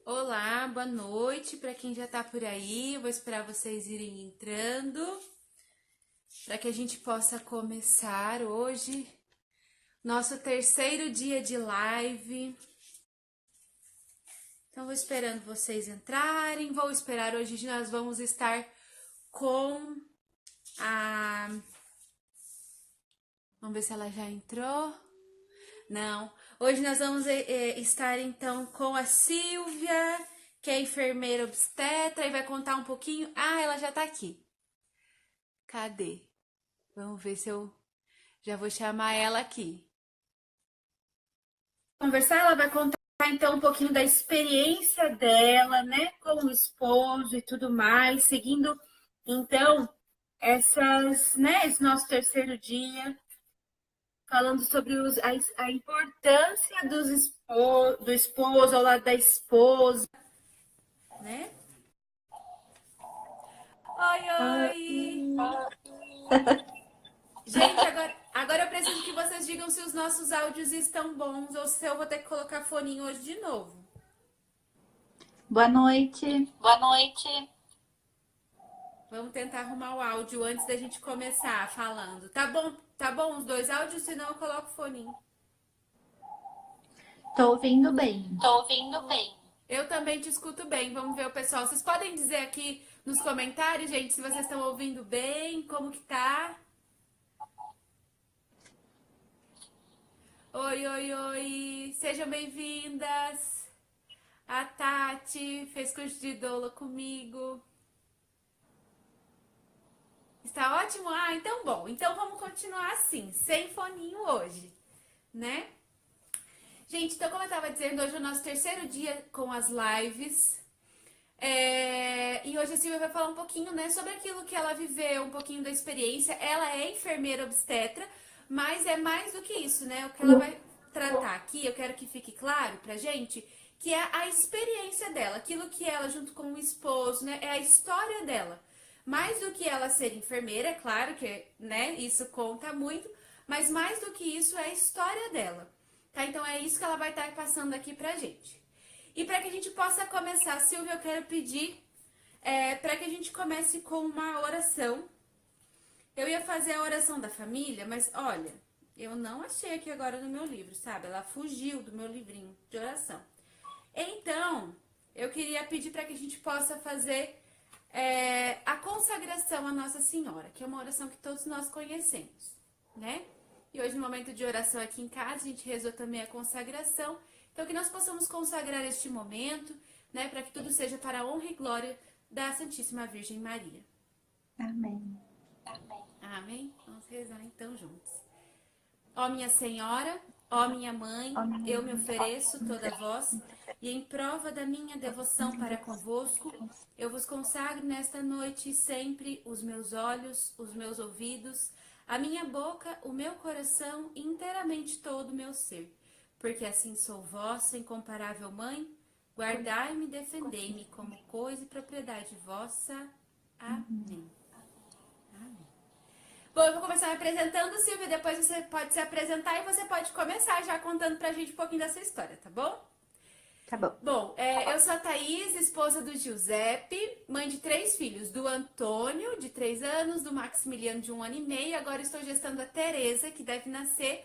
Olá, boa noite para quem já tá por aí. Eu vou esperar vocês irem entrando para que a gente possa começar hoje nosso terceiro dia de live. Então, vou esperando vocês entrarem. Vou esperar hoje. Nós vamos estar com a. Vamos ver se ela já entrou. Não. Hoje nós vamos estar então com a Silvia, que é enfermeira obstetra, e vai contar um pouquinho. Ah, ela já tá aqui. Cadê? Vamos ver se eu já vou chamar ela aqui. Conversar, ela vai contar então um pouquinho da experiência dela, né, com o esposo e tudo mais, seguindo então esse nosso terceiro dia, falando sobre a importância do esposo ao lado da esposa, né? Oi, oi! Gente, agora eu preciso que vocês digam se os nossos áudios estão bons ou se eu vou ter que colocar foninho hoje de novo. Boa noite. Boa noite. Vamos tentar arrumar o áudio antes da gente começar falando. Tá bom os dois áudios? Senão eu coloco foninho. Tô ouvindo bem. Tô ouvindo bem. Eu também te escuto bem. Vamos ver o pessoal. Vocês podem dizer aqui nos comentários, gente, se vocês estão ouvindo bem, como que tá? Oi, oi, oi. Sejam bem-vindas. A Tati fez curso de doula comigo. Está ótimo? Ah, então bom. Então vamos continuar assim, sem foninho hoje, né? Gente, então como eu estava dizendo, hoje é o nosso terceiro dia com as lives. E hoje a Silvia vai falar um pouquinho, né, sobre aquilo que ela viveu, um pouquinho da experiência. Ela é enfermeira obstetra, mas é mais do que isso, né? O que ela vai tratar aqui, eu quero que fique claro pra gente, que é a experiência dela, aquilo que ela, junto com o esposo, né, é a história dela. Mais do que ela ser enfermeira, é claro que, né, isso conta muito, mas mais do que isso é a história dela, tá? Então é isso que ela vai estar passando aqui pra gente. E para que a gente possa começar, Silvia, eu quero pedir para que a gente comece com uma oração. Eu ia fazer a oração da família, mas olha, eu não achei aqui agora no meu livro, sabe? Ela fugiu do meu livrinho de oração. Então, eu queria pedir para que a gente possa fazer a consagração à Nossa Senhora, que é uma oração que todos nós conhecemos, né? E hoje, no momento de oração aqui em casa, a gente rezou também a consagração. Então, que nós possamos consagrar este momento, né, para que tudo seja para a honra e glória da Santíssima Virgem Maria. Amém. Amém? Vamos rezar então juntos. Ó minha Senhora, ó minha Mãe, eu me ofereço toda vós, e em prova da minha devoção para convosco, eu vos consagro nesta noite e sempre os meus olhos, os meus ouvidos, a minha boca, o meu coração e inteiramente todo o meu ser. Porque assim sou vossa incomparável Mãe, guardai-me e defendei-me como coisa e propriedade vossa. Amém. Amém. Bom, eu vou começar me apresentando, Silvia, depois você pode se apresentar e você pode começar já contando pra gente um pouquinho da sua história, tá bom? Tá bom. Bom, eu sou a Thaís, esposa do Giuseppe, mãe de 3 filhos, do Antônio, de 3 anos, do Maximiliano, de 1 ano e meio, agora estou gestando a Tereza, que deve nascer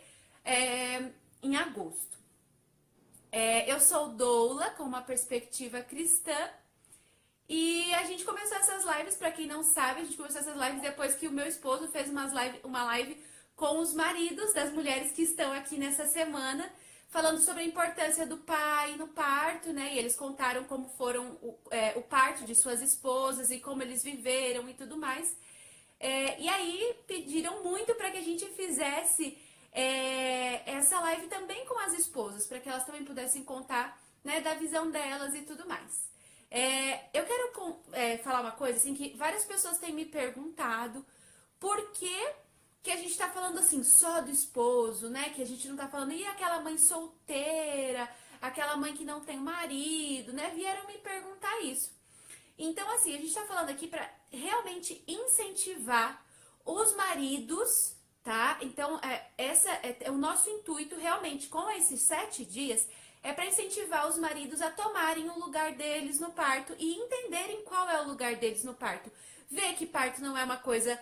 em agosto. Eu sou doula, com uma perspectiva cristã, e a gente começou essas lives, para quem não sabe, a gente começou essas lives depois que o meu esposo fez uma live com os maridos das mulheres que estão aqui nessa semana, falando sobre a importância do pai no parto, né? E eles contaram como foram o parto de suas esposas e como eles viveram e tudo mais. E aí pediram muito para que a gente fizesse essa live também com as esposas, para que elas também pudessem contar, né, da visão delas e tudo mais. Eu quero falar uma coisa, assim, que várias pessoas têm me perguntado por que a gente tá falando, assim, só do esposo, né? Que a gente não tá falando, e aquela mãe solteira, aquela mãe que não tem marido, né? Vieram me perguntar isso. Então, assim, a gente tá falando aqui pra realmente incentivar os maridos, tá? Então, esse é o nosso intuito realmente com esses 7 dias, é para incentivar os maridos a tomarem o lugar deles no parto e entenderem qual é o lugar deles no parto. Ver que parto não é uma coisa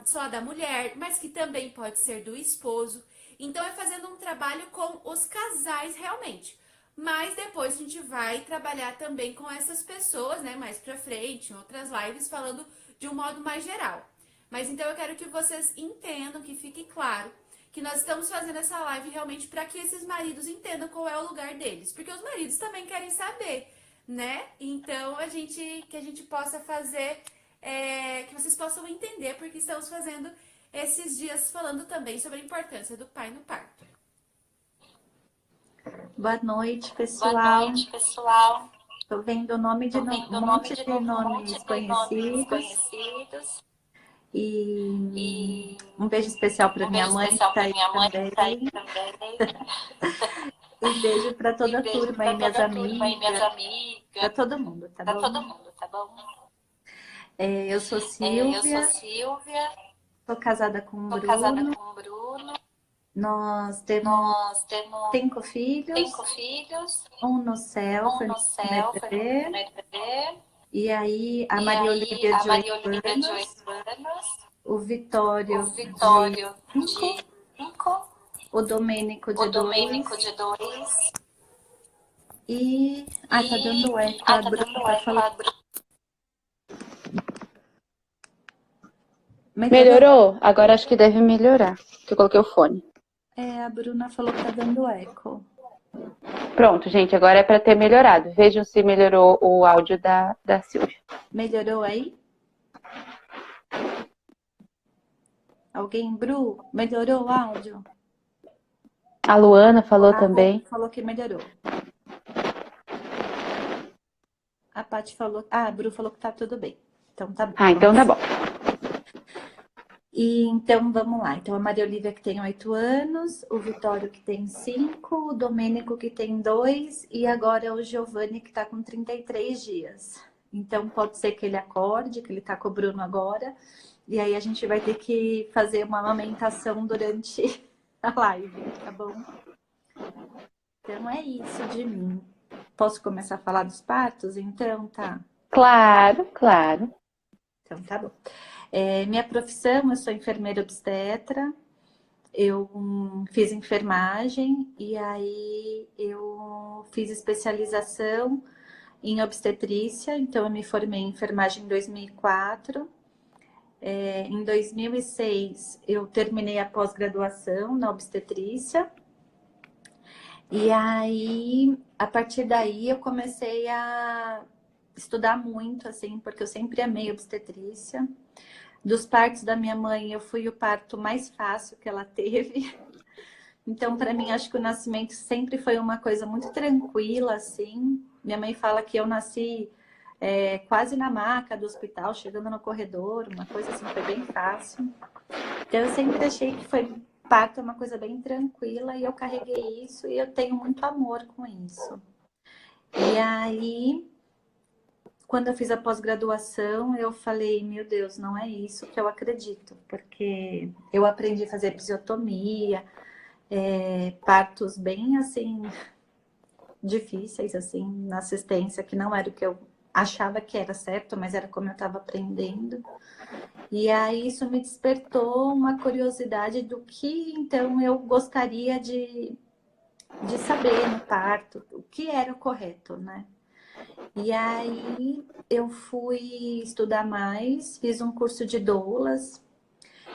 só da mulher, mas que também pode ser do esposo. Então é fazendo um trabalho com os casais realmente. Mas depois a gente vai trabalhar também com essas pessoas, né, mais pra frente, em outras lives, falando de um modo mais geral. Mas então eu quero que vocês entendam, que fique claro, que nós estamos fazendo essa live realmente para que esses maridos entendam qual é o lugar deles. Porque os maridos também querem saber, né? Então que a gente possa fazer, que vocês possam entender, porque estamos fazendo esses dias falando também sobre a importância do pai no parto. Boa noite, Boa pessoal. noite, pessoal. Tô vendo o nome de Tô vendo um o nome monte de de novo, um nomes monte de nomes conhecidos. conhecidos. E E um beijo especial para um minha beijo mãe que especial está para aí minha mãe que está aí também. também. E beijo para toda E a beijo turma aí, para minhas toda a turma e minhas amigas, para amigas, todo mundo, tá para bom? todo mundo, tá bom? Eu sou Eu sou Silvia, Silvia, sou casada com o sou casada Bruno. com o Bruno. Nós temos Nós temos 5 filhos, 5 filhos, um no céu, um foi no meu primeiro céu, foi meu bebê. primeiro bebê. E aí a E Maria aí Olivia a de 8 Maria Olivia de anos, 8 anos, o o Vitório de Vitório 5, de 5, o Domênico o de Domênico 2 de 2 e... tá e... dando eco, Ah, a tá Bruna dando tá eco. falando. Melhorou? Melhorou? Agora acho que deve melhorar, que eu coloquei o fone. A Bruna falou que tá dando eco. Pronto, gente, agora é para ter melhorado. Vejam se melhorou o áudio da Silvia. Melhorou aí? Alguém, Bru? Melhorou o áudio? A Luana falou A também. Rô falou que melhorou. A Paty falou... a Bru falou que tá tudo bem. Então tá bom. Ah, então tá bom. E então vamos lá. Então a Maria Olivia que tem 8 anos, o Vitório que tem 5, o Domênico que tem 2 e agora o Giovanni que tá com 33 dias. Então pode ser que ele acorde, que ele tá com o Bruno agora. E aí a gente vai ter que fazer uma amamentação durante a live, tá bom? Então é isso de mim. Posso começar a falar dos partos? Então tá. Claro, claro. Então tá bom. Minha profissão, eu sou enfermeira obstetra, eu fiz enfermagem e aí eu fiz especialização em obstetrícia, então eu me formei em enfermagem em 2004. Em 2006 eu terminei a pós-graduação na obstetrícia e aí a partir daí eu comecei a estudar muito, assim, porque eu sempre amei obstetrícia. Dos partos da minha mãe, eu fui o parto mais fácil que ela teve. Então, para mim, acho que o nascimento sempre foi uma coisa muito tranquila, assim. Minha mãe fala que eu nasci quase na maca do hospital, chegando no corredor, uma coisa assim, foi bem fácil. Então, eu sempre achei que parto é uma coisa bem tranquila e eu carreguei isso e eu tenho muito amor com isso. E aí... Quando eu fiz a pós-graduação, eu falei, meu Deus, não é isso que eu acredito, porque eu aprendi a fazer episiotomia, partos bem, assim, difíceis, assim, na assistência, que não era o que eu achava que era certo, mas era como eu estava aprendendo. E aí isso me despertou uma curiosidade do que, então, eu gostaria de saber no parto, o que era o correto, né? E aí eu fui estudar mais, fiz um curso de doulas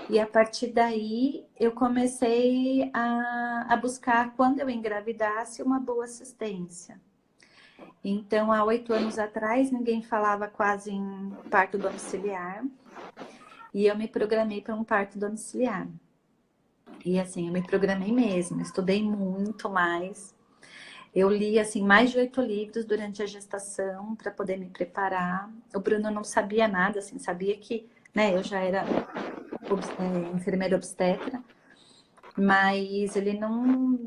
e a partir daí eu comecei a buscar, quando eu engravidasse, uma boa assistência. Então, há 8 anos atrás, ninguém falava quase em parto domiciliar e eu me programei para um parto domiciliar. E assim, eu me programei mesmo, estudei muito mais. Eu li, assim, mais de 8 livros durante a gestação para poder me preparar. O Bruno não sabia nada, assim, sabia que, né, eu já era enfermeira obstetra, mas ele não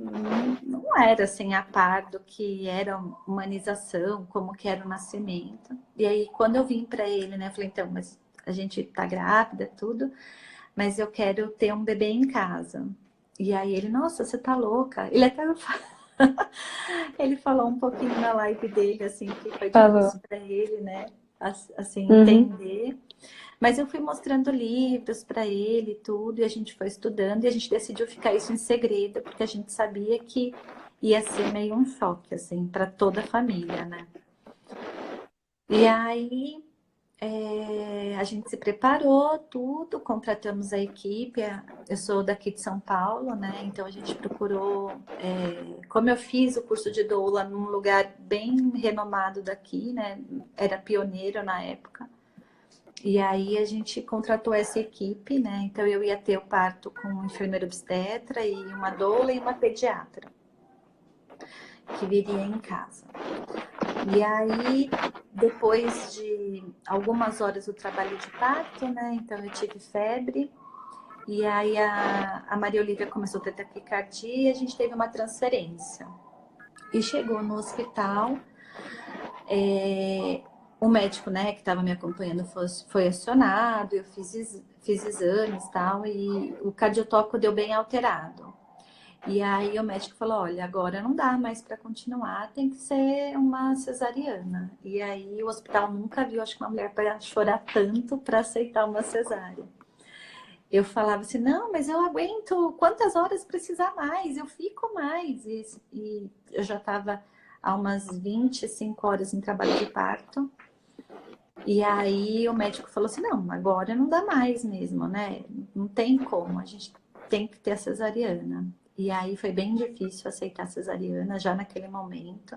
era, assim, a par do que era humanização, como que era o nascimento. E aí, quando eu vim para ele, né, eu falei, então, mas a gente tá grávida, tudo, mas eu quero ter um bebê em casa. E aí ele, nossa, você tá louca? Ele até Ele falou um pouquinho na live dele, assim, que foi Falou. difícil para ele, né? Assim, Uhum. entender. Mas eu fui mostrando livros para ele e tudo, e a gente foi estudando, e a gente decidiu ficar isso em segredo, porque a gente sabia que ia ser meio um choque, assim, para toda a família, né? E aí a gente se preparou, tudo, contratamos a equipe. Eu sou daqui de São Paulo, né? Então a gente procurou. Como eu fiz o curso de doula num lugar bem renomado daqui, né? Era pioneiro na época. E aí a gente contratou essa equipe, né? Então eu ia ter o parto com um enfermeiro obstetra e uma doula e uma pediatra que viria em casa. E aí, depois de algumas horas do trabalho de parto, né? Então eu tive febre. E aí a Maria Olívia começou a ter taquicardia e a gente teve uma transferência. E chegou no hospital, o médico, né, que estava me acompanhando foi acionado, eu fiz exames e tal, e o cardiotoco deu bem alterado. E aí o médico falou, olha, agora não dá mais para continuar, tem que ser uma cesariana. E aí o hospital nunca viu, acho que uma mulher para chorar tanto para aceitar uma cesárea. Eu falava assim, não, mas eu aguento quantas horas precisar mais, eu fico mais. E eu já estava há umas 25 horas em trabalho de parto. E aí o médico falou assim, não, agora não dá mais mesmo, né? Não tem como, a gente tem que ter a cesariana. E aí foi bem difícil aceitar a cesariana já naquele momento.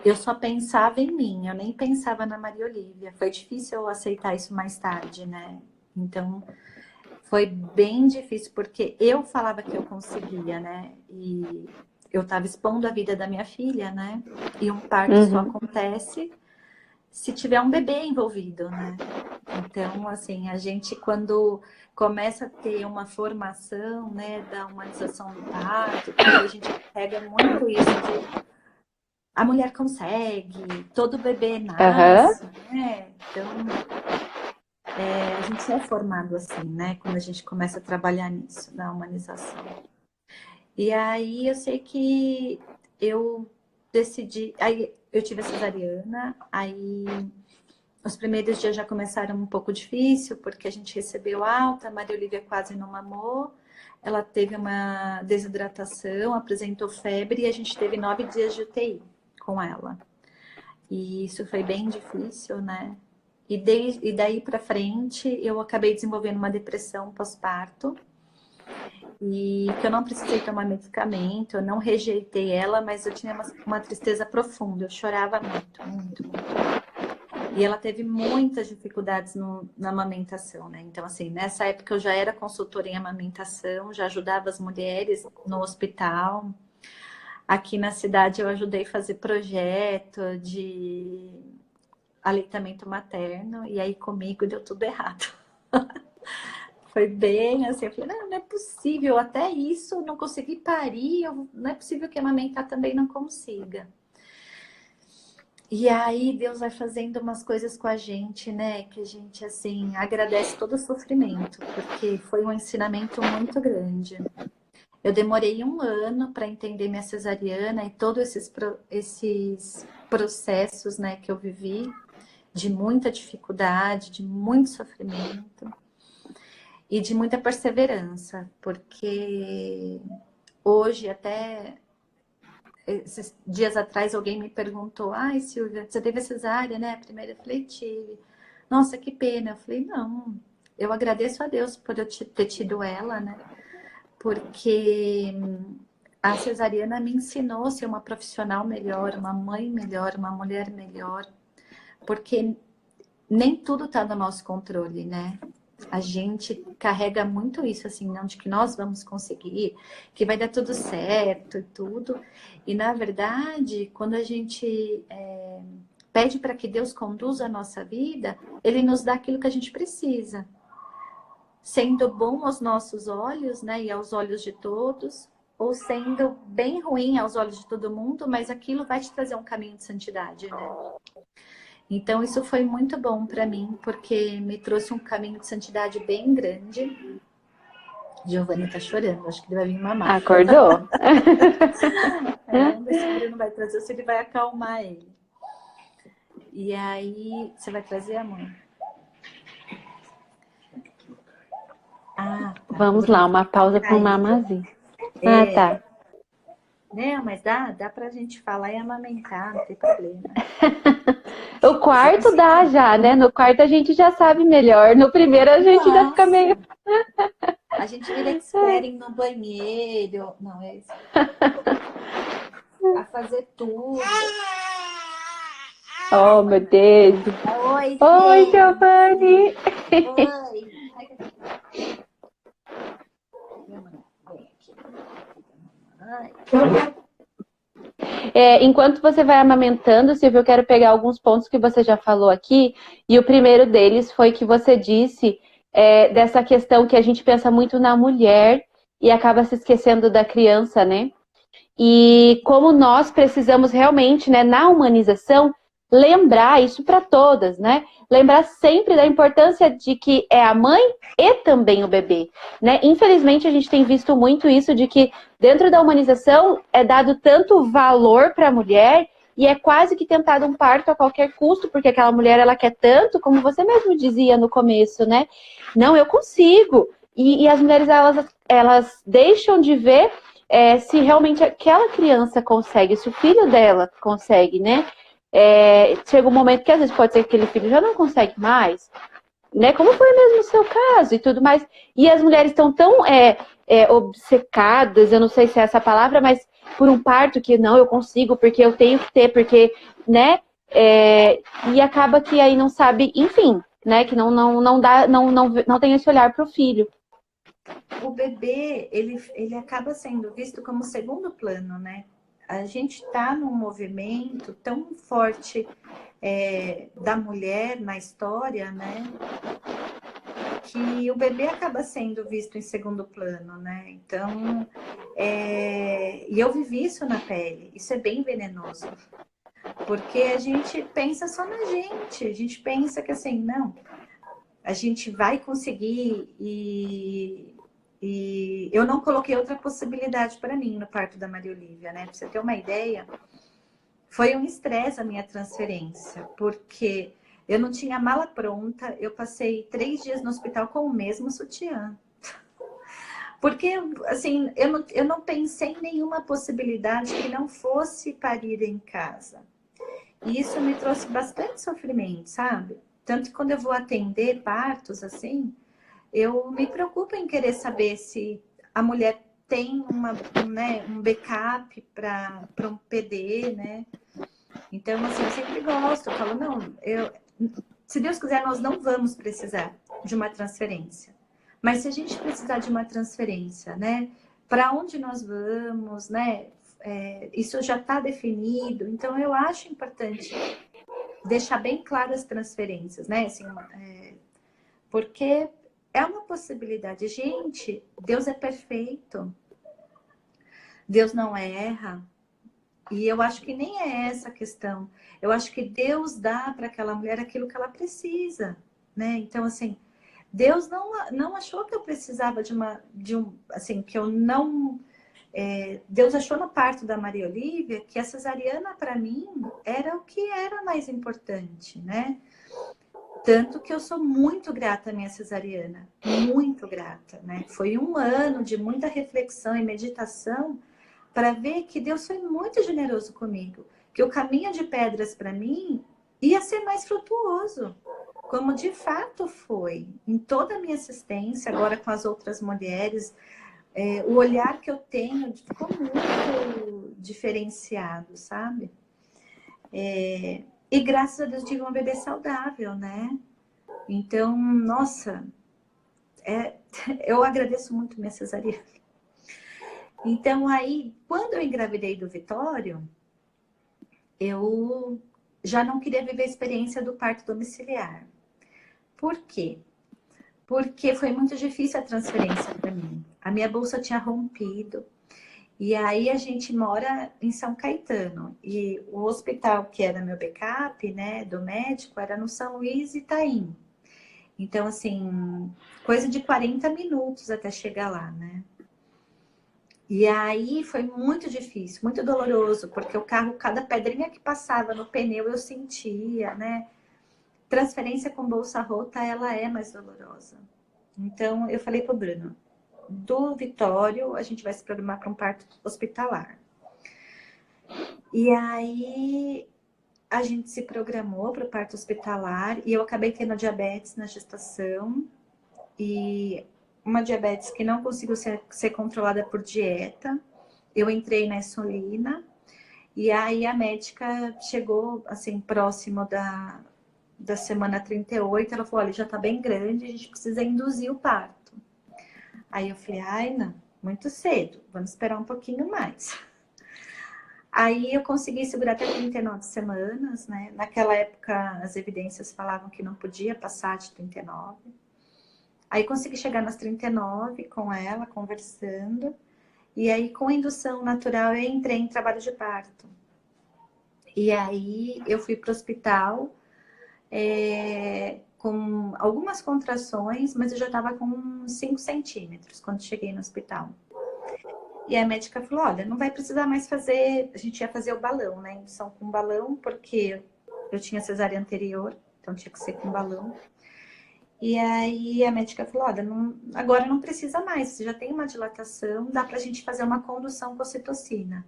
Eu só pensava em mim, eu nem pensava na Maria Olívia. Foi difícil eu aceitar isso mais tarde, né? Então foi bem difícil porque eu falava que eu conseguia, né? E eu estava expondo a vida da minha filha, né? E um parto só acontece se tiver um bebê envolvido, né? Então, assim, a gente quando começa a ter uma formação, né, da humanização do parto, a gente pega muito isso de a mulher consegue, todo bebê nasce, né? Então, a gente é formado assim, né? Quando a gente começa a trabalhar nisso, na humanização. E aí eu sei que eu decidi, aí eu tive a cesariana, aí os primeiros dias já começaram um pouco difícil, porque a gente recebeu alta, a Maria Olívia quase não mamou, ela teve uma desidratação, apresentou febre e a gente teve 9 dias de UTI com ela. E isso foi bem difícil, né? E daí para frente eu acabei desenvolvendo uma depressão pós-parto e que eu não precisei tomar medicamento, eu não rejeitei ela, mas eu tinha uma tristeza profunda, eu chorava muito, muito, muito. E ela teve muitas dificuldades na amamentação, né? Então, assim, nessa época eu já era consultora em amamentação, já ajudava as mulheres no hospital. Aqui na cidade eu ajudei a fazer projeto de aleitamento materno, e aí comigo deu tudo errado. Foi bem assim, eu falei, não é possível, até isso, não consegui parir, não é possível que amamentar também não consiga. E aí Deus vai fazendo umas coisas com a gente, né? Que a gente, assim, agradece todo o sofrimento, porque foi um ensinamento muito grande. Eu demorei 1 ano para entender minha cesariana e todos esses processos, né, que eu vivi, de muita dificuldade, de muito sofrimento e de muita perseverança, porque hoje até esses dias atrás alguém me perguntou, ai Silvia, você teve cesárea, né? A primeira eu falei, tive. Nossa, que pena. Eu falei, não, eu agradeço a Deus por eu ter tido ela, né? Porque a cesariana me ensinou a ser uma profissional melhor, uma mãe melhor, uma mulher melhor, porque nem tudo está no nosso controle, né? A gente carrega muito isso, assim, não de que nós vamos conseguir, que vai dar tudo certo e tudo. E, na verdade, quando a gente pede para que Deus conduza a nossa vida, Ele nos dá aquilo que a gente precisa. Sendo bom aos nossos olhos, né, e aos olhos de todos, ou sendo bem ruim aos olhos de todo mundo, mas aquilo vai te trazer um caminho de santidade, né? Então, isso foi muito bom para mim, porque me trouxe um caminho de santidade bem grande. Giovanni tá chorando, acho que ele vai vir mamar. Acordou? Vamos ver se o Bruno vai trazer ou se ele vai acalmar ele. E aí, você vai trazer, amor? Ah, tá. Vamos lá, uma pausa para um mamazinho. Ah, tá. Não, mas dá pra gente falar e amamentar, não tem problema. O quarto dá já, né? No quarto a gente já sabe melhor. No primeiro a gente ainda fica meio... A gente vira expert no banheiro. Não, é isso. A fazer tudo. Oh, meu Deus. Oi, Oi, Giovanni. Oi. Enquanto você vai amamentando, Silvia, eu quero pegar alguns pontos que você já falou aqui. E o primeiro deles foi que você disse dessa questão que a gente pensa muito na mulher e acaba se esquecendo da criança, né? E como nós precisamos realmente, né, na humanização, lembrar isso para todas, né? Lembrar sempre da importância de que é a mãe e também o bebê, né? Infelizmente, a gente tem visto muito isso de que dentro da humanização é dado tanto valor para a mulher e é quase que tentado um parto a qualquer custo, porque aquela mulher, ela quer tanto, como você mesmo dizia no começo, né? Não, eu consigo. E as mulheres, elas deixam de ver se realmente aquela criança consegue, se o filho dela consegue, né? Chega um momento que às vezes pode ser que aquele filho já não consegue mais, né? Como foi mesmo o seu caso e tudo mais. E as mulheres estão tão obcecadas, eu não sei se é essa palavra, mas por um parto que não, eu consigo, porque eu tenho que ter, porque, né? E acaba que aí não sabe, enfim, né? Que não tem esse olhar para o filho. O bebê, ele acaba sendo visto como segundo plano, né? A gente está num movimento tão forte da mulher na história, né? Que o bebê acaba sendo visto em segundo plano, né? Então, e eu vivi isso na pele. Isso é bem venenoso. Porque a gente pensa só na gente. A gente pensa que assim, não, a gente vai conseguir e eu não coloquei outra possibilidade para mim no parto da Maria Olívia, né? Para você ter uma ideia, foi um estresse a minha transferência, porque eu não tinha mala pronta, eu passei 3 dias no hospital com o mesmo sutiã. Porque, assim, eu não pensei em nenhuma possibilidade que não fosse parir em casa. E isso me trouxe bastante sofrimento, sabe? Tanto que quando eu vou atender partos, assim, eu me preocupo em querer saber se a mulher tem um backup para um PD, né? Então, assim, eu sempre gosto, eu falo, não, se Deus quiser, nós não vamos precisar de uma transferência. Mas se a gente precisar de uma transferência, né? Para onde nós vamos, né? Isso já está definido. Então, eu acho importante deixar bem claro as transferências, né? Assim, porque é uma possibilidade. Gente, Deus é perfeito. Deus não erra. E eu acho que nem é essa a questão. Eu acho que Deus dá para aquela mulher aquilo que ela precisa, né? Então, assim, Deus não achou que eu precisava assim, que eu não... Deus achou no parto da Maria Olívia que a cesariana, para mim, era o que era mais importante, né? Tanto que eu sou muito grata à minha cesariana, muito grata, né? Foi 1 ano de muita reflexão e meditação para ver que Deus foi muito generoso comigo, que o caminho de pedras para mim ia ser mais frutuoso, como de fato foi em toda a minha assistência, agora com as outras mulheres. O olhar que eu tenho ficou muito diferenciado, sabe? E graças a Deus tive uma bebê saudável, né? Então, nossa, eu agradeço muito minha cesariana. Então, aí, quando eu engravidei do Vitório, eu já não queria viver a experiência do parto domiciliar. Por quê? Porque foi muito difícil a transferência para mim. A minha bolsa tinha rompido. E aí a gente mora em São Caetano. E o hospital que era meu backup, né, do médico, era no São Luís Itaim. Então, assim, coisa de 40 minutos até chegar lá, né? E aí foi muito difícil, muito doloroso, porque o carro, cada pedrinha que passava no pneu eu sentia, né? Transferência com bolsa rota, ela é mais dolorosa. Então, eu falei pro Bruno, do Vitório, a gente vai se programar para um parto hospitalar. E aí, a gente se programou para o parto hospitalar e eu acabei tendo diabetes na gestação. E uma diabetes que não conseguiu ser controlada por dieta. Eu entrei na insulina. E aí, a médica chegou, assim, próximo da semana 38. Ela falou, olha, já tá bem grande, a gente precisa induzir o parto. Aí eu falei, ai, não, muito cedo, vamos esperar um pouquinho mais. Aí eu consegui segurar até 39 semanas, né? Naquela época as evidências falavam que não podia passar de 39. Aí consegui chegar nas 39 com ela, conversando. E aí com indução natural eu entrei em trabalho de parto. E aí eu fui para o hospital com algumas contrações, mas eu já estava com 5 centímetros quando cheguei no hospital. E a médica falou, olha, não vai precisar mais fazer... A gente ia fazer o balão, né? Indução com balão, porque eu tinha cesárea anterior, então tinha que ser com balão. E aí a médica falou, olha, agora não precisa mais, você já tem uma dilatação, dá pra gente fazer uma condução com ocitocina.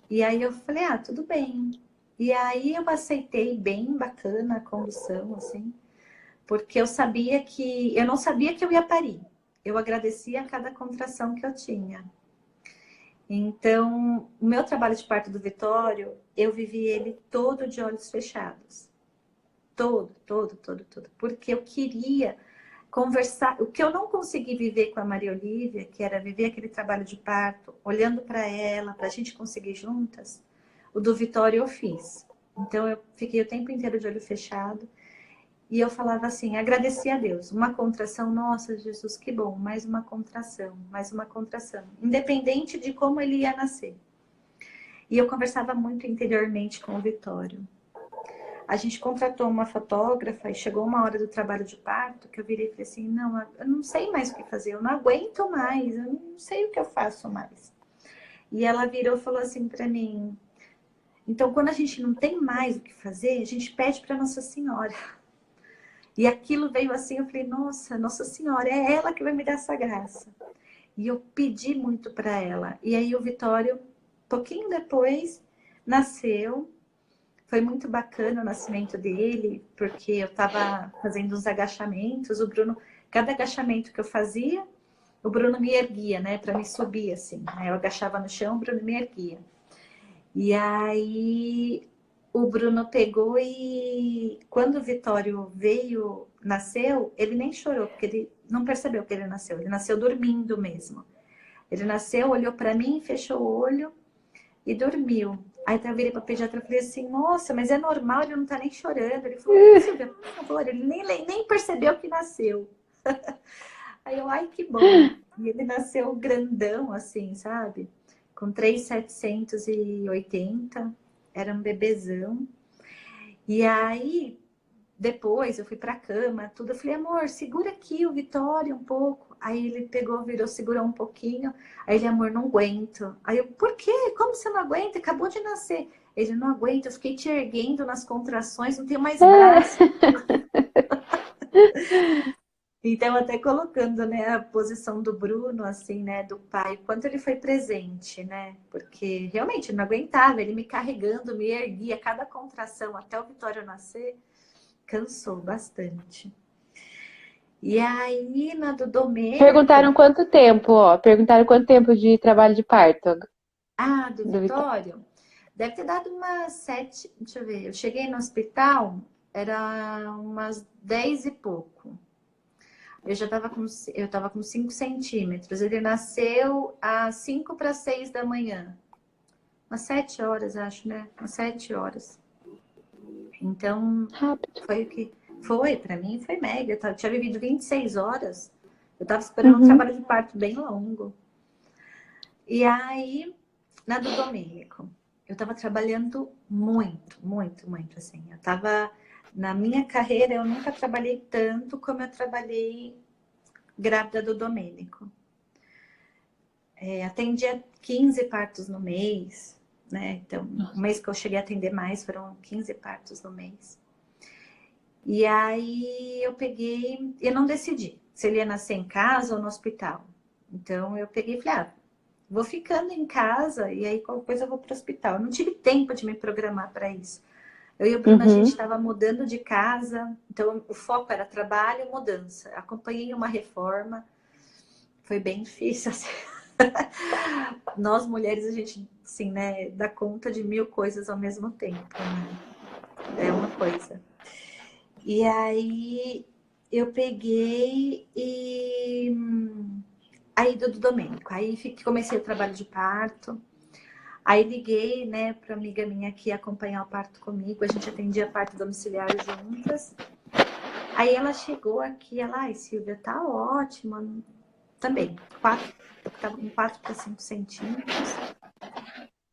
E aí eu falei, ah, tudo bem. E aí eu aceitei bem bacana a condução, assim, porque eu não sabia que eu ia parir. Eu agradecia a cada contração que eu tinha. Então, o meu trabalho de parto do Vitório, eu vivi ele todo de olhos fechados. Todo. Porque eu queria conversar. O que eu não consegui viver com a Maria Olívia, que era viver aquele trabalho de parto, olhando para ela, para a gente conseguir juntas, o do Vitório eu fiz. Então, eu fiquei o tempo inteiro de olho fechado. E eu falava assim, agradeci a Deus. Uma contração, nossa, Jesus, que bom. Mais uma contração, mais uma contração. Independente de como ele ia nascer. E eu conversava muito interiormente com o Vitório. A gente contratou uma fotógrafa e chegou uma hora do trabalho de parto que eu virei e falei assim, não, eu não sei mais o que fazer, eu não aguento mais, eu não sei o que eu faço mais. E ela virou e falou assim para mim, então quando a gente não tem mais o que fazer, a gente pede para Nossa Senhora. E aquilo veio assim, eu falei, Nossa Senhora, é ela que vai me dar essa graça. E eu pedi muito para ela. E aí o Vitório, pouquinho depois, nasceu. Foi muito bacana o nascimento dele, porque eu estava fazendo uns agachamentos. O Bruno, cada agachamento que eu fazia, o Bruno me erguia, né? Para me subir, assim. Eu agachava no chão, o Bruno me erguia. E aí o Bruno pegou e quando o Vitório nasceu, ele nem chorou, porque ele não percebeu que ele nasceu. Ele nasceu dormindo mesmo. Ele nasceu, olhou para mim, fechou o olho e dormiu. Aí eu virei para o pediatra e falei assim, nossa, mas é normal, ele não tá nem chorando. Ele falou, Silvia, por favor, ele nem percebeu que nasceu. Aí eu, ai, que bom. E ele nasceu grandão, assim, sabe? Com 3.780, era um bebezão. E aí, depois eu fui pra cama, tudo. Eu falei, amor, segura aqui o Vitório um pouco. Aí ele pegou, virou, segurou um pouquinho. Aí ele, amor, não aguento. Aí eu, por quê? Como você não aguenta? Acabou de nascer. Ele, não aguenta, eu fiquei te erguendo nas contrações, não tenho mais braço. Então, até colocando, né, a posição do Bruno, assim, né, do pai, quanto ele foi presente, né? Porque realmente eu não aguentava, ele me carregando, me erguia, cada contração até o Vitório nascer, cansou bastante. E aí, na do Domênico... Perguntaram quanto tempo, ó. Perguntaram quanto tempo de trabalho de parto. Ah, do Vitório? Deve ter dado umas 7... Deixa eu ver. Eu cheguei no hospital, era umas 10 e pouco. Eu tava com 5 centímetros. Ele nasceu às 5 para 6 da manhã. Umas 7 horas, acho, né? Umas 7 horas. Então, rápido. Foi o que... Foi, pra mim foi mega. Eu tinha vivido 26 horas. Eu tava esperando um trabalho de parto bem longo. E aí, na do Domênico, eu tava trabalhando muito, assim. Eu tava Na minha carreira, eu nunca trabalhei tanto como eu trabalhei grávida do Domênico. Atendia 15 partos no mês, né? Então, o mês que eu cheguei a atender mais foram 15 partos no mês. E aí eu peguei, eu não decidi se ele ia nascer em casa ou no hospital. Então eu peguei e falei, vou ficando em casa e aí qualquer coisa eu vou para o hospital. Eu não tive tempo de me programar para isso. Eu e o Bruno, a gente estava mudando de casa, então o foco era trabalho e mudança. Acompanhei uma reforma, foi bem difícil, assim. Nós mulheres, a gente, assim, né, dá conta de 1000 coisas ao mesmo tempo, né? É uma coisa. E aí eu peguei e aí do Domênico. Aí comecei o trabalho de parto. Aí liguei, né, para amiga minha que ia acompanhar o parto comigo. A gente atendia parto domiciliar juntas. Aí ela chegou aqui, ai, Silvia, tá ótima. Também, tava com 4 para 5 centímetros.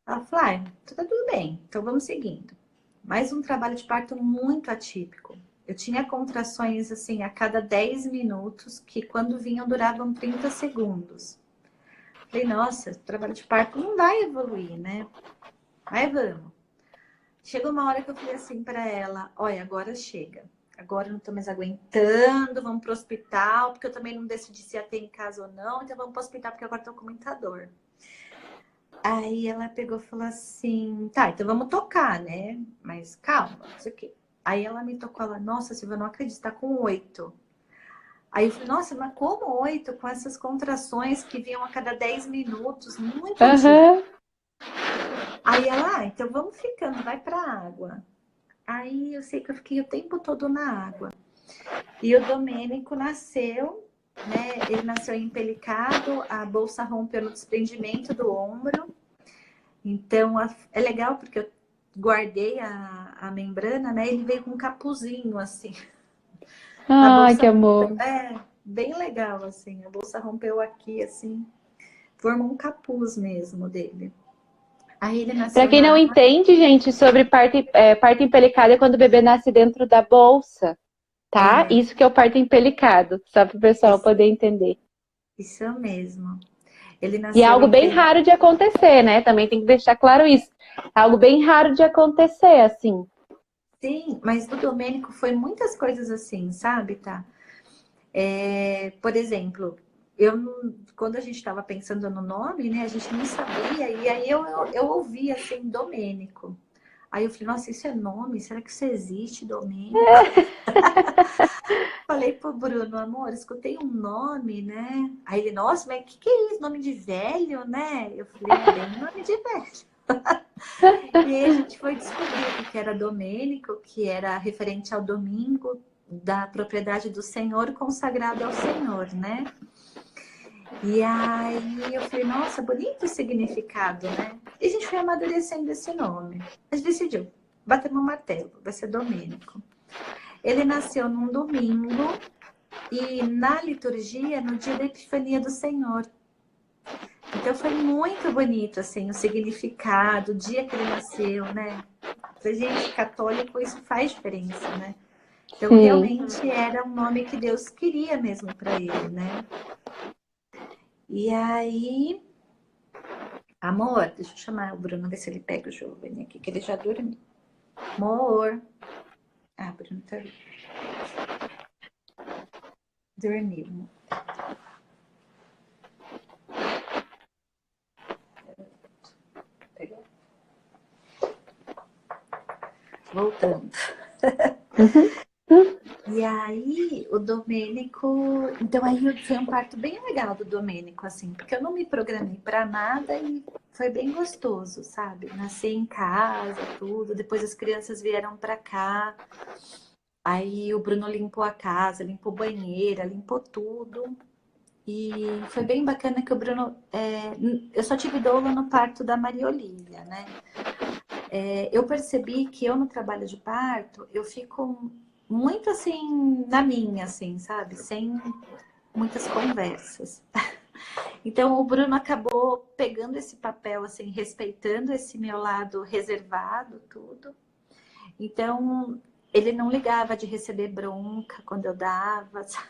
Ela falou, tá tudo bem, então vamos seguindo. Mais um trabalho de parto muito atípico. Eu tinha contrações, assim, a cada 10 minutos, que quando vinham duravam 30 segundos. Falei, nossa, o trabalho de parto não vai evoluir, né? Aí vamos. Chegou uma hora que eu falei assim para ela, olha, agora chega. Agora eu não tô mais aguentando, vamos pro hospital, porque eu também não decidi se ia ter em casa ou não, então vamos pro hospital, porque agora eu tô com muita dor. Aí ela pegou e falou assim, tá, então vamos tocar, né? Mas calma, não sei o quê. Aí ela me tocou, ela, nossa, Silvia, eu não acredito, tá com 8. Aí eu falei, nossa, mas como 8? Com essas contrações que vinham a cada 10 minutos, muito antigo. Aí ela, então vamos ficando, vai pra água. Aí eu sei que eu fiquei o tempo todo na água. E o Domênico nasceu, né? Ele nasceu empelicado, a bolsa rompeu no desprendimento do ombro. Então, é legal porque eu guardei a membrana, né? Ele veio com um capuzinho, assim. Ai, que amor. Bem legal, assim. A bolsa rompeu aqui, assim. Formou um capuz mesmo dele. Aí ele nasceu. Para quem não entende, gente, sobre parto empelicado é quando o bebê nasce dentro da bolsa, tá? Isso que é o parto empelicado, só para o pessoal poder entender. Isso mesmo. Ele nasceu e é algo bem raro de acontecer, né? Também tem que deixar claro isso. É algo bem raro de acontecer, assim. Sim, mas do Domênico foi muitas coisas assim, sabe, tá? Por exemplo, quando a gente estava pensando no nome, né, a gente não sabia, e aí eu ouvi assim, Domênico. Aí eu falei, nossa, isso é nome? Será que isso existe, Domênico? Falei pro Bruno, amor, escutei um nome, né? Aí ele, nossa, mas o que é isso? Nome de velho, né? Eu falei, é bem nome de velho. E aí a gente foi descobrir que era Domênico, que era referente ao domingo da propriedade do Senhor, consagrado ao Senhor, né? E aí eu falei, nossa, bonito o significado, né? E a gente foi amadurecendo esse nome. A gente decidiu, bater no martelo, vai ser Domênico. Ele nasceu num domingo e na liturgia, no dia da Epifania do Senhor. Então foi muito bonito, assim, o significado, o dia que ele nasceu, né? Pra gente católico isso faz diferença, né? Então realmente era um nome que Deus queria mesmo para ele, né? E aí, amor, deixa eu chamar o Bruno, ver se ele pega o jovem aqui, que ele já dormiu. Amor. Ah, o Bruno tá ali. Dormiu. Voltando. E aí, o Domênico... Então, aí foi um parto bem legal do Domênico, assim, porque eu não me programei para nada e foi bem gostoso, sabe? Nasci em casa, tudo. Depois as crianças vieram para cá. Aí o Bruno limpou a casa, limpou banheira, limpou tudo. E foi bem bacana que o Bruno... eu só tive doula no parto da Maria Olívia, né? Eu percebi que eu no trabalho de parto, eu fico muito assim, na minha, assim, sabe? Sem muitas conversas. Então o Bruno acabou pegando esse papel, assim, respeitando esse meu lado reservado, tudo. Então ele não ligava de receber bronca quando eu dava, sabe?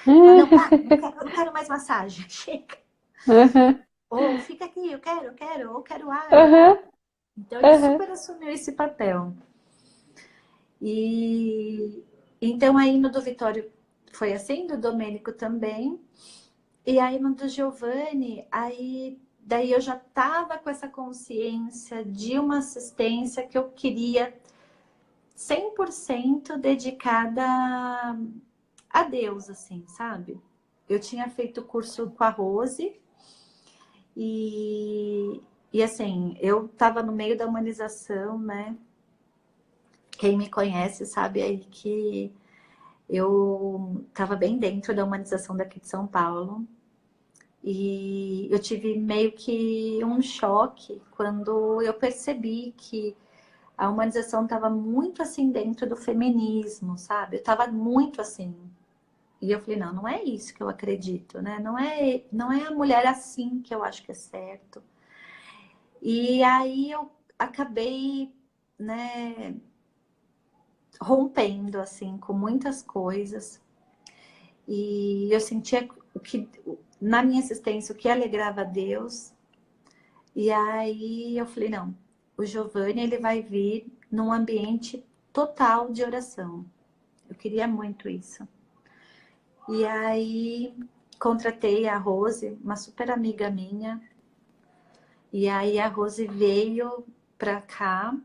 Mas não, Uhum. para, eu não quero mais massagem, chega. Ou fica aqui, eu quero, ou quero água. Uhum. Então ele Uhum. super assumiu esse papel. E então aí no do Vitório foi assim, do Domênico também. E aí no do Giovanni, aí daí eu já estava com essa consciência de uma assistência que eu queria 100% dedicada a Deus, assim, sabe? Eu tinha feito curso com a Rose e assim, eu estava no meio da humanização, né? Quem me conhece sabe aí que eu estava bem dentro da humanização daqui de São Paulo. E eu tive meio que um choque quando eu percebi que a humanização estava muito assim dentro do feminismo, sabe? Eu estava muito assim. E eu falei, não, não é isso que eu acredito, né? Não é a mulher assim que eu acho que é certo. E aí eu acabei, né, rompendo assim com muitas coisas. E eu sentia o que na minha existência o que alegrava a Deus. E aí eu falei, não, o Giovanni ele vai vir num ambiente total de oração. Eu queria muito isso. E aí contratei a Rose, uma super amiga minha. E aí a Rose veio pra cá.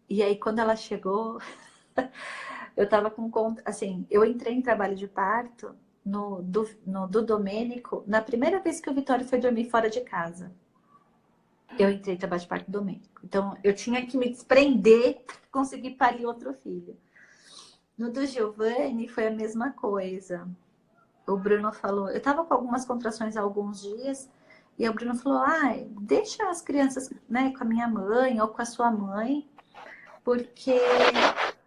E aí quando ela chegou, eu tava com assim, eu entrei em trabalho de parto no do Domênico, na primeira vez que o Vitório foi dormir fora de casa. Eu entrei em trabalho de parto do Domênico. Então eu tinha que me desprender para conseguir parir outro filho. No do Giovanni foi a mesma coisa. O Bruno falou, eu tava com algumas contrações há alguns dias, e o Bruno falou, ai, deixa as crianças, né, com a minha mãe ou com a sua mãe, porque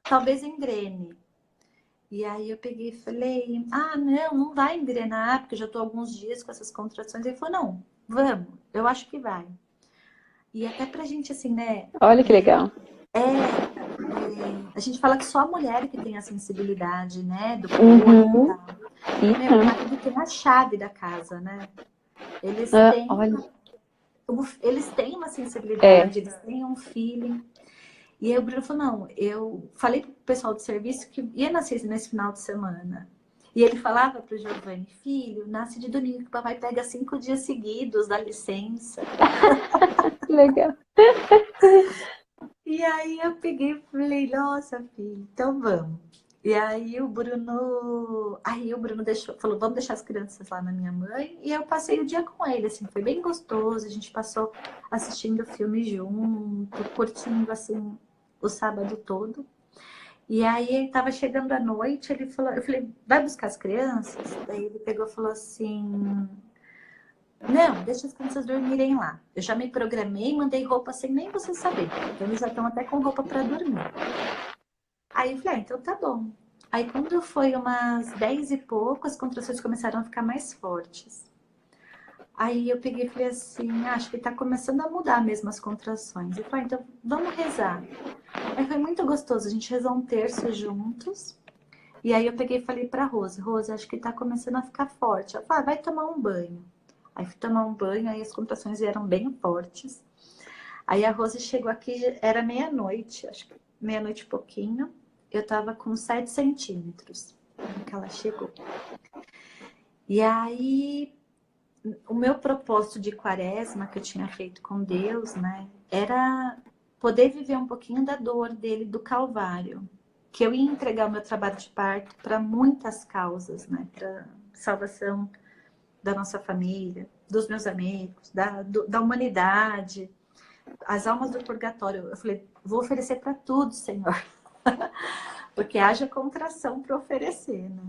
talvez engrene. E aí eu peguei e falei, ah, não, não vai engrenar, porque eu já tô há alguns dias com essas contrações. Ele falou, não, vamos, eu acho que vai. E até pra gente, assim, né, Olha que legal. a gente fala que só a mulher que tem a sensibilidade, né, do corpo e Uhum. tal. Meu marido tem a chave da casa, né? Eles têm, Olha. eles têm uma É. sensibilidade, eles têm um feeling. E aí o Bruno falou, não, eu falei pro pessoal do serviço que ia nascer nesse final de semana. E ele falava pro Giovanni, filho, nasce de domingo, que o papai pega 5 dias seguidos, dá licença. Que legal. E aí eu peguei e falei, nossa, filho, então vamos. E aí o Bruno deixou, falou, vamos deixar as crianças lá na minha mãe. E eu passei o dia com ele, assim, foi bem gostoso. A gente passou assistindo filme junto, curtindo, assim, o sábado todo. E aí tava chegando a noite, ele falou, eu falei, vai buscar as crianças? Daí ele pegou e falou assim, não, deixa as crianças dormirem lá. Eu já me programei, mandei roupa sem nem você saber. Então eles já estão até com roupa para dormir. Aí eu falei, então tá bom. Aí quando foi umas 10 e pouco, as contrações começaram a ficar mais fortes. Aí eu peguei e falei assim, acho que tá começando a mudar mesmo as contrações. Eu falei, então vamos rezar. Aí foi muito gostoso, a gente rezou um terço juntos. E aí eu peguei e falei pra Rose, Rose, acho que tá começando a ficar forte. Ela falou, vai tomar um banho. Aí fui tomar um banho, aí as contrações vieram bem fortes. Aí a Rose chegou aqui, era meia-noite, acho que meia-noite e pouquinho. Eu tava com 7 centímetros que ela chegou. E aí, o meu propósito de quaresma que eu tinha feito com Deus, né, era poder viver um pouquinho da dor dele, do Calvário. Que eu ia entregar o meu trabalho de parto para muitas causas, né, para salvação da nossa família, dos meus amigos, da humanidade, as almas do purgatório. Eu falei, vou oferecer para tudo, Senhor. Porque haja contração para oferecer, né?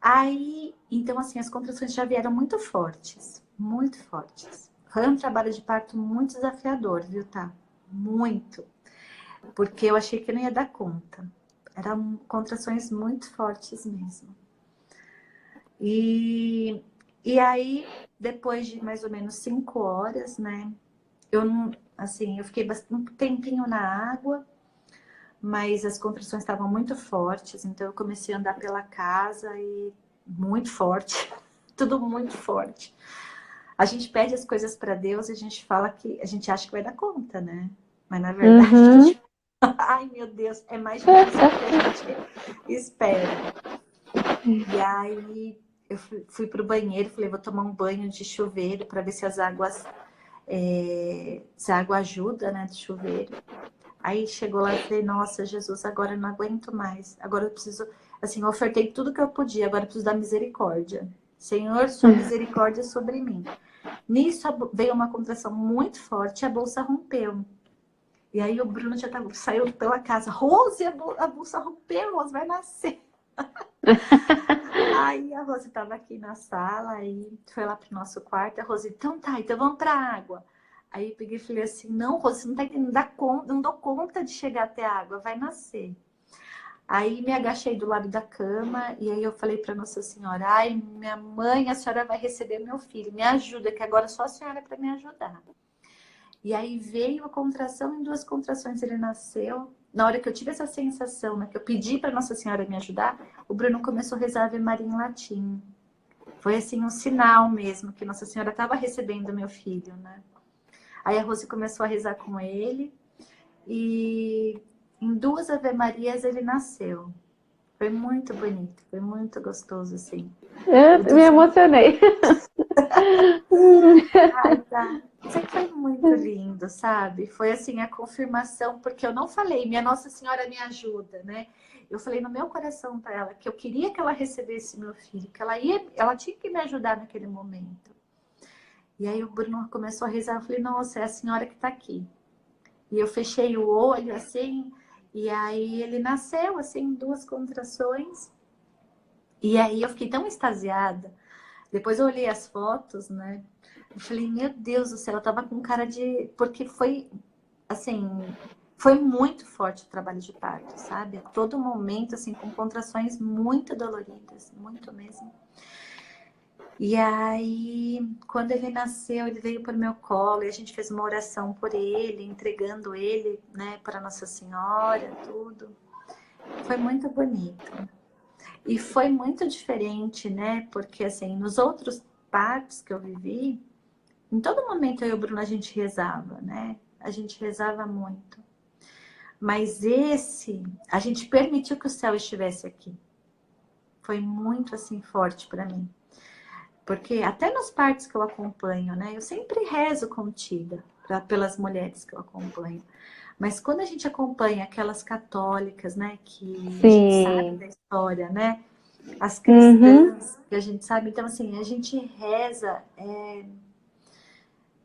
Aí, então, assim, as contrações já vieram muito fortes, muito fortes. Foi um trabalho de parto muito desafiador, viu, tá? Muito. Porque eu achei que eu não ia dar conta. Eram contrações muito fortes mesmo. E aí, depois de mais ou menos 5 horas, né? Eu não, assim, eu fiquei um tempinho na água. mas as contrações estavam muito fortes, então eu comecei a andar pela casa e muito forte, tudo muito forte. A gente pede as coisas para Deus e a gente fala que a gente acha que vai dar conta, né? Mas na verdade, Uhum. ai meu Deus, é mais difícil do que a gente espera. E aí eu fui pro banheiro, falei, vou tomar um banho de chuveiro para ver se as águas, se a água ajuda, né, de chuveiro. Aí chegou lá e falei, nossa, Jesus, agora eu não aguento mais. Agora eu preciso, assim, eu ofertei tudo que eu podia, agora eu preciso da misericórdia. Senhor, sua misericórdia sobre mim. Nisso veio uma contração muito forte e a bolsa rompeu. E aí o Bruno já saiu pela casa. Rose, a bolsa rompeu, Rose vai nascer. Aí a Rose estava aqui na sala e foi lá pro nosso quarto. A Rose, então tá, então vamos pra água. Aí eu peguei e falei assim, não, Rose, você não tá entendendo, não dou conta de chegar até a água, vai nascer. Aí me agachei do lado da cama e aí eu falei para Nossa Senhora, ai, minha mãe, a senhora vai receber meu filho, me ajuda, que agora só a senhora é para me ajudar. E aí veio a contração, em 2 contrações ele nasceu. Na hora que eu tive essa sensação, né, que eu pedi para Nossa Senhora me ajudar, o Bruno começou a rezar Ave Maria em latim. Foi assim um sinal mesmo que Nossa Senhora estava recebendo meu filho, né? Aí a Rose começou a rezar com ele e em 2 Ave Marias ele nasceu. Foi muito bonito, foi muito gostoso, assim. Eu me emocionei. Ai, tá. Sempre foi muito lindo, sabe? Foi assim a confirmação, porque eu não falei, minha Nossa Senhora me ajuda, né? Eu falei no meu coração para ela que eu queria que ela recebesse meu filho, que ela tinha que me ajudar naquele momento. E aí o Bruno começou a rezar, eu falei, nossa, é a senhora que tá aqui. E eu fechei o olho assim, e aí ele nasceu assim, em 2 contrações. E aí eu fiquei tão extasiada. Depois eu olhei as fotos, né? Eu falei, meu Deus do céu, eu tava com cara de. Porque foi, assim, foi muito forte o trabalho de parto, sabe? A todo momento, assim, com contrações muito doloridas, muito mesmo. E aí, quando ele nasceu, ele veio para o meu colo e a gente fez uma oração por ele, entregando ele, né, para Nossa Senhora, tudo. Foi muito bonito. E foi muito diferente, né? Porque, assim, nos outros partos que eu vivi, em todo momento eu e o Bruno a gente rezava, né? A gente rezava muito. Mas esse, a gente permitiu que o céu estivesse aqui. Foi muito, assim, forte para mim. Porque até nos partos que eu acompanho, né? Eu sempre rezo contida pelas mulheres que eu acompanho. Mas quando a gente acompanha aquelas católicas, né? Que a gente sabe Sim. da história, né? As Uhum. cristãs que a gente sabe. Então, assim, a gente reza,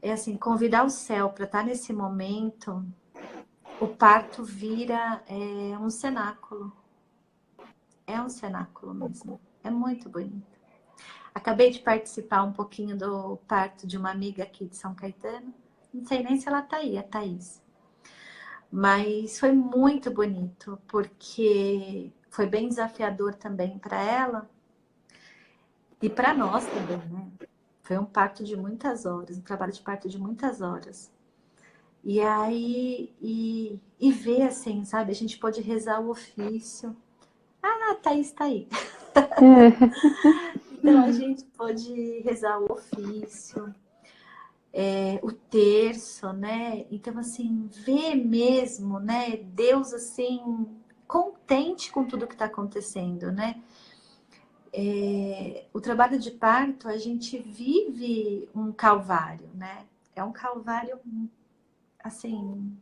assim, convidar o céu para estar nesse momento, o parto vira um cenáculo. É um cenáculo mesmo. É muito bonito. Acabei de participar um pouquinho do parto de uma amiga aqui de São Caetano. Não sei nem se ela tá aí, a Thaís. Mas foi muito bonito, porque foi bem desafiador também para ela e para nós também, né? Foi um parto de muitas horas, um trabalho de parto de muitas horas. E aí, e ver assim, sabe? A gente pode rezar o ofício. Ah, a Thaís tá aí. Então a gente pode rezar o ofício, o terço, né? Então, assim, ver mesmo, né? Deus, assim, contente com tudo que está acontecendo, né? O trabalho de parto, a gente vive um calvário, né? É um calvário, assim,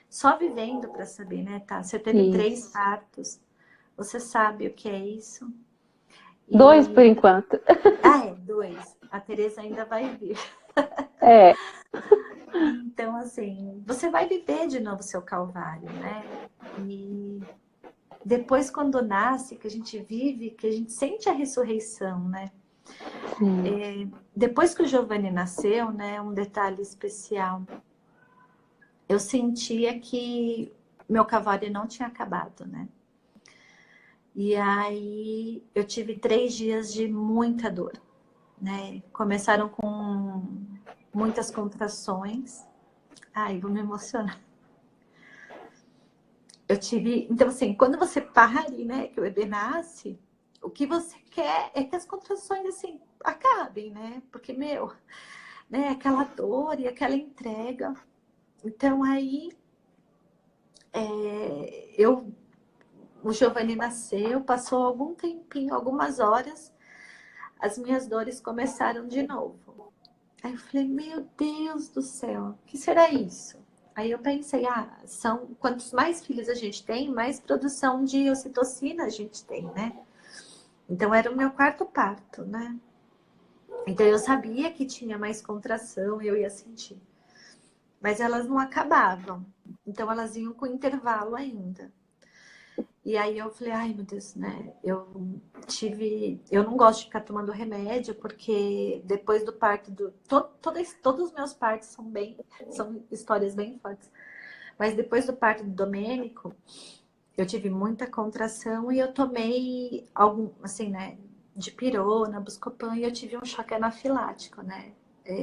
só vivendo para saber, né? Tá? Você teve 3 Isso. partos, você sabe o que é isso. 2 por E... enquanto. Ah, 2. A Tereza ainda vai vir. É. Então, assim, você vai viver de novo o seu calvário, né? E depois, quando nasce, que a gente vive, que a gente sente a ressurreição, né? Depois que o Giovanni nasceu, né? Um detalhe especial. Eu sentia que meu calvário não tinha acabado, né? E aí eu tive 3 dias de muita dor, né? Começaram com muitas contrações. Ai, vou me emocionar. eu tive... Então, assim, quando você pare, né, que o bebê nasce, o que você quer é que as contrações, assim, acabem, né? Porque, meu, né, aquela dor e aquela entrega. Então, aí, o Giovanni nasceu, passou algum tempinho, algumas horas, as minhas dores começaram de novo. Aí eu falei, meu Deus do céu, o que será isso? Aí eu pensei, quantos mais filhos a gente tem, mais produção de ocitocina a gente tem, né? Então era o meu quarto parto, né? Então eu sabia que tinha mais contração, eu ia sentir. Mas elas não acabavam. Então elas iam com intervalo ainda. E aí eu falei, ai meu Deus, né? Eu não gosto de ficar tomando remédio, porque depois do parto todos os meus partos são histórias bem fortes. Mas depois do parto do Domênico, eu tive muita contração e eu tomei assim, né? Dipirona, Buscopan, e eu tive um choque anafilático, né?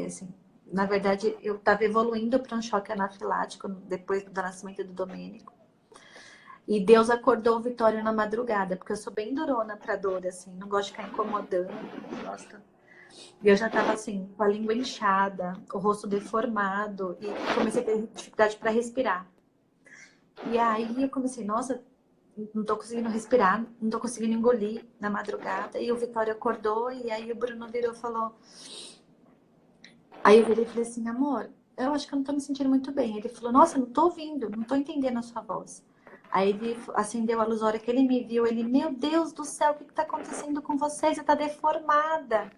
Assim, na verdade, eu estava evoluindo para um choque anafilático depois do nascimento do Domênico. E Deus acordou o Vitório na madrugada, porque eu sou bem durona pra dor, assim, não gosto de ficar incomodando, não gosto. E eu já tava assim, com a língua inchada, o rosto deformado, e comecei a ter dificuldade para respirar. E aí eu comecei, nossa, não tô conseguindo respirar, não tô conseguindo engolir na madrugada. E o Vitório acordou, e aí o Bruno virou e falou... Aí eu virei e falei assim, amor, eu acho que eu não tô me sentindo muito bem. Ele falou, nossa, não tô ouvindo, não tô entendendo a sua voz. Aí ele acendeu a luz, a hora que ele me viu, ele, meu Deus do céu, o que tá acontecendo com você? Você tá deformada.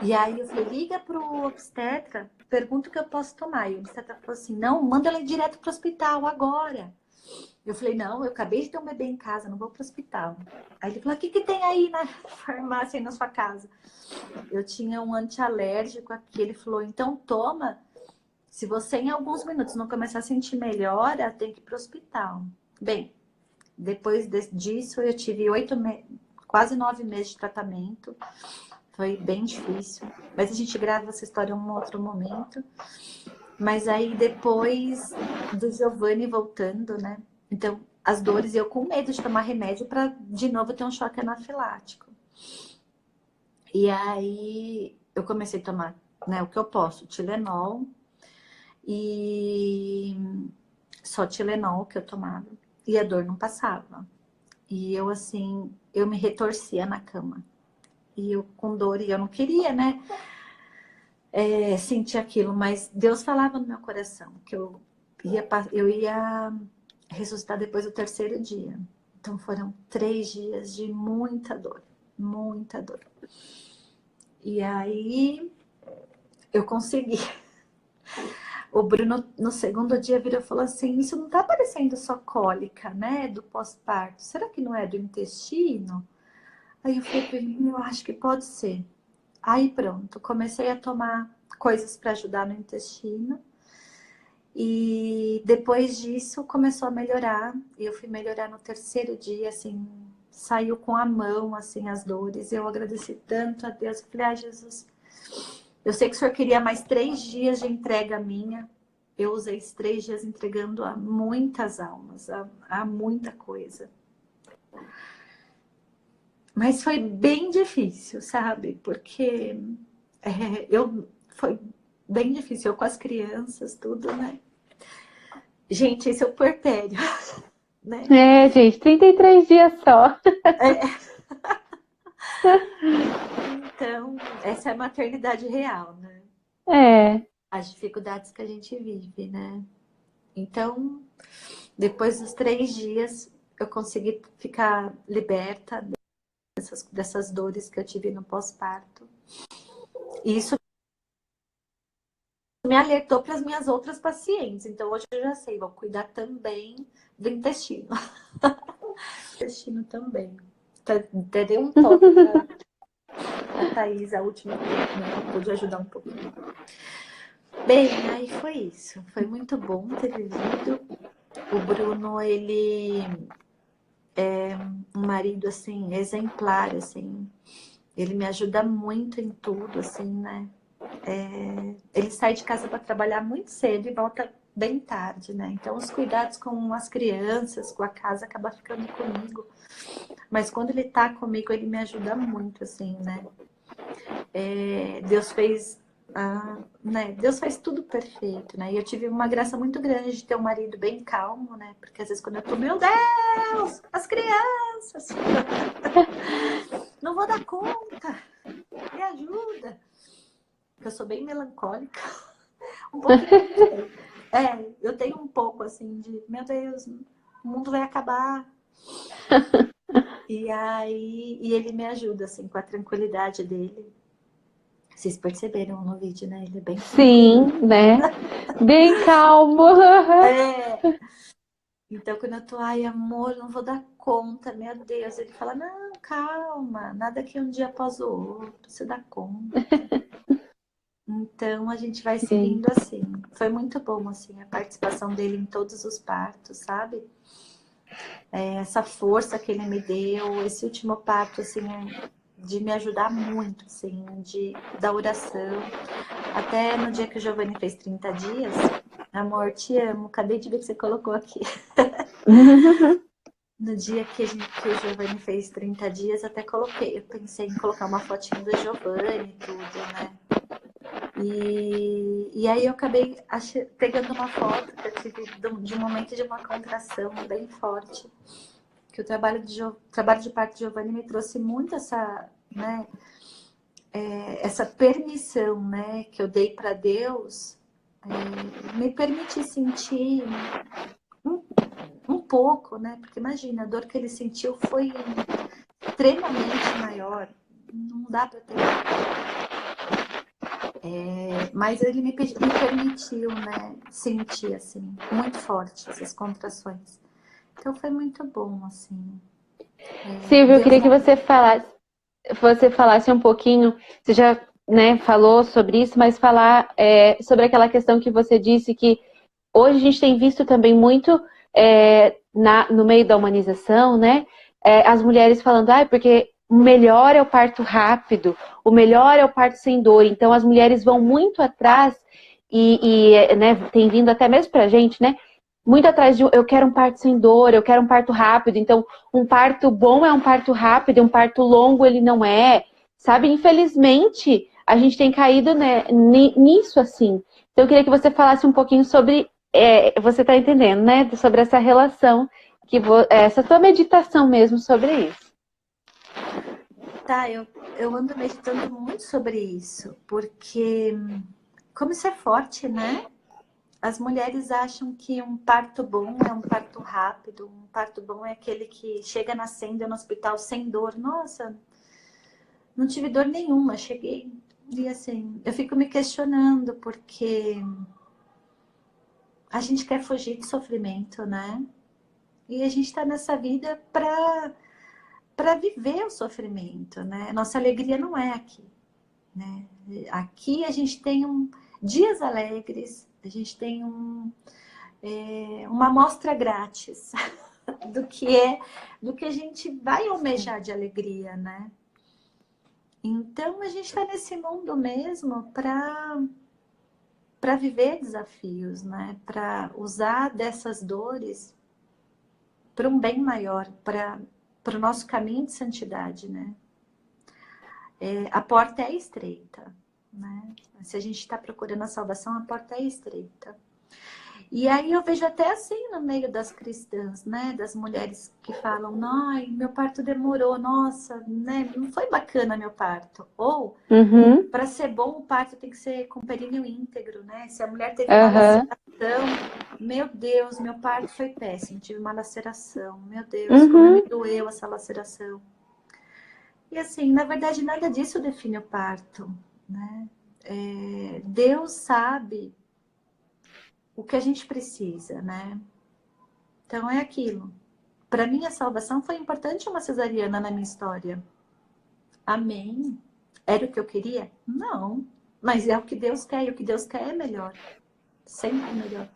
E aí eu falei, liga pro obstetra, pergunta o que eu posso tomar. E o obstetra falou assim, não, manda ela direto pro hospital agora. Eu falei, não, eu acabei de ter um bebê em casa, não vou pro hospital. Aí ele falou, o que tem aí na farmácia, aí na sua casa? Eu tinha um antialérgico aqui. Ele falou, então toma. Se você em alguns minutos não começar a sentir melhora, tem que ir pro hospital. Bem, depois disso eu tive quase 9 meses de tratamento. Foi bem difícil. Mas a gente grava essa história em um outro momento. Mas aí depois do Giovanni voltando, né? Então, as dores, eu com medo de tomar remédio para de novo ter um choque anafilático. E aí eu comecei a tomar, né, o que eu posso, Tilenol. E só Tilenol que eu tomava. E a dor não passava. E eu, assim, eu me retorcia na cama. E eu com dor, e eu não queria, né? Sentir aquilo. Mas Deus falava no meu coração que eu ia ressuscitar depois do 3º dia. Então foram 3 dias de muita dor. Muita dor. E aí eu consegui. O Bruno, no 2º dia, virou e falou assim, isso não tá parecendo só cólica, né, do pós-parto. Será que não é do intestino? Aí eu falei pra ele, eu acho que pode ser. Aí pronto, comecei a tomar coisas para ajudar no intestino. E depois disso começou a melhorar. E eu fui melhorar no 3º dia, assim, saiu com a mão, assim, as dores. Eu agradeci tanto a Deus. Eu falei, Jesus... Eu sei que o senhor queria mais 3 dias de entrega minha. Eu usei esses 3 dias entregando a muitas almas, a muita coisa. Mas foi bem difícil, sabe? Porque foi bem difícil. Eu com as crianças, tudo, né? Gente, esse é o puerpério, né? Gente, 33 dias só. Então, essa é a maternidade real, né? As dificuldades que a gente vive, né? Então, depois dos 3 dias, eu consegui ficar liberta dessas dores que eu tive no pós-parto. E isso me alertou para as minhas outras pacientes. Então, hoje eu já sei, vou cuidar também do intestino. Intestino também. Até dei um toque a Thaís, a última, né? Pude ajudar um pouquinho. Bem, aí foi isso. Foi muito bom ter vivido. O Bruno, ele é um marido, assim, exemplar, assim. Ele me ajuda muito em tudo, assim, né? Ele sai de casa para trabalhar muito cedo e volta bem tarde, né? Então os cuidados com as crianças, com a casa, acaba ficando comigo. Mas quando ele tá comigo, ele me ajuda muito, assim, né? Deus fez, né? Deus faz tudo perfeito, né? E eu tive uma graça muito grande de ter um marido bem calmo, né? Porque às vezes quando eu tô, meu Deus, as crianças, não vou dar conta, me ajuda. Porque eu sou bem melancólica, um pouquinho. Eu tenho um pouco assim de, meu Deus, o mundo vai acabar. E aí, ele me ajuda assim com a tranquilidade dele. Vocês perceberam no vídeo, né? Ele é bem Sim, né? Bem calmo. Então, quando eu tô, ai, amor, não vou dar conta, meu Deus. Ele fala, não, calma, nada que um dia após o outro, você dá conta. Então, a gente vai Sim. seguindo assim. Foi muito bom, assim, a participação dele em todos os partos, sabe? Essa força que ele me deu, esse último parto, assim, de me ajudar muito, assim, da oração. Até no dia que o Giovanni fez 30 dias, amor, te amo, acabei de ver que você colocou aqui. No dia que o Giovanni fez 30 dias, até coloquei, eu pensei em colocar uma fotinha do Giovanni e tudo, né? E aí eu acabei pegando uma foto que eu tive de um momento de uma contração bem forte. Que o trabalho de parto de Giovanni me trouxe muito essa, né, essa permissão, né, que eu dei para Deus, me permitir sentir um pouco, né, porque imagina, a dor que ele sentiu foi extremamente maior, não dá para ter. Mas ele me permitiu, né, sentir assim, muito forte essas contrações. Então foi muito bom, assim. Silvia, eu Deus queria que você falasse um pouquinho, você já, né, falou sobre isso, mas falar sobre aquela questão que você disse que hoje a gente tem visto também muito no meio da humanização, né, as mulheres falando, porque o melhor é o parto rápido, o melhor é o parto sem dor. Então as mulheres vão muito atrás né, tem vindo até mesmo pra gente, né, muito atrás de eu quero um parto sem dor, eu quero um parto rápido. Então, um parto bom é um parto rápido, um parto longo ele não é. Sabe, infelizmente, a gente tem caído, né, nisso assim. Então, eu queria que você falasse um pouquinho sobre, você tá entendendo, né, sobre essa relação, essa tua meditação mesmo sobre isso. Tá, eu ando meditando muito sobre isso, porque como isso é forte, né? As mulheres acham que um parto bom é um parto rápido, um parto bom é aquele que chega nascendo no hospital sem dor. Nossa, não tive dor nenhuma, cheguei e assim, eu fico me questionando porque a gente quer fugir de sofrimento, né? E a gente tá nessa vida para viver o sofrimento, né? Nossa alegria não é aqui, né? Aqui a gente tem dias alegres, a gente tem uma amostra grátis do que a gente vai almejar de alegria, né? Então a gente está nesse mundo mesmo para viver desafios, né? Para usar dessas dores para um bem maior, para o nosso caminho de santidade, né? A porta é estreita, né? Se a gente está procurando a salvação, a porta é estreita. E aí eu vejo até assim no meio das cristãs, né? Das mulheres que falam, ai, meu parto demorou, nossa, né? Não foi bacana meu parto. Ou, para ser bom, o parto tem que ser com períneo íntegro, né? Se a mulher teve uma laceração, meu Deus, meu parto foi péssimo, tive uma laceração. Meu Deus, como me doeu essa laceração. E assim, na verdade, nada disso define o parto, né? Deus sabe o que a gente precisa, né? Então é aquilo. Para mim, a salvação foi importante uma cesariana na minha história. Amém. Era o que eu queria? Não. Mas é o que Deus quer, e o que Deus quer é melhor. Sempre melhor.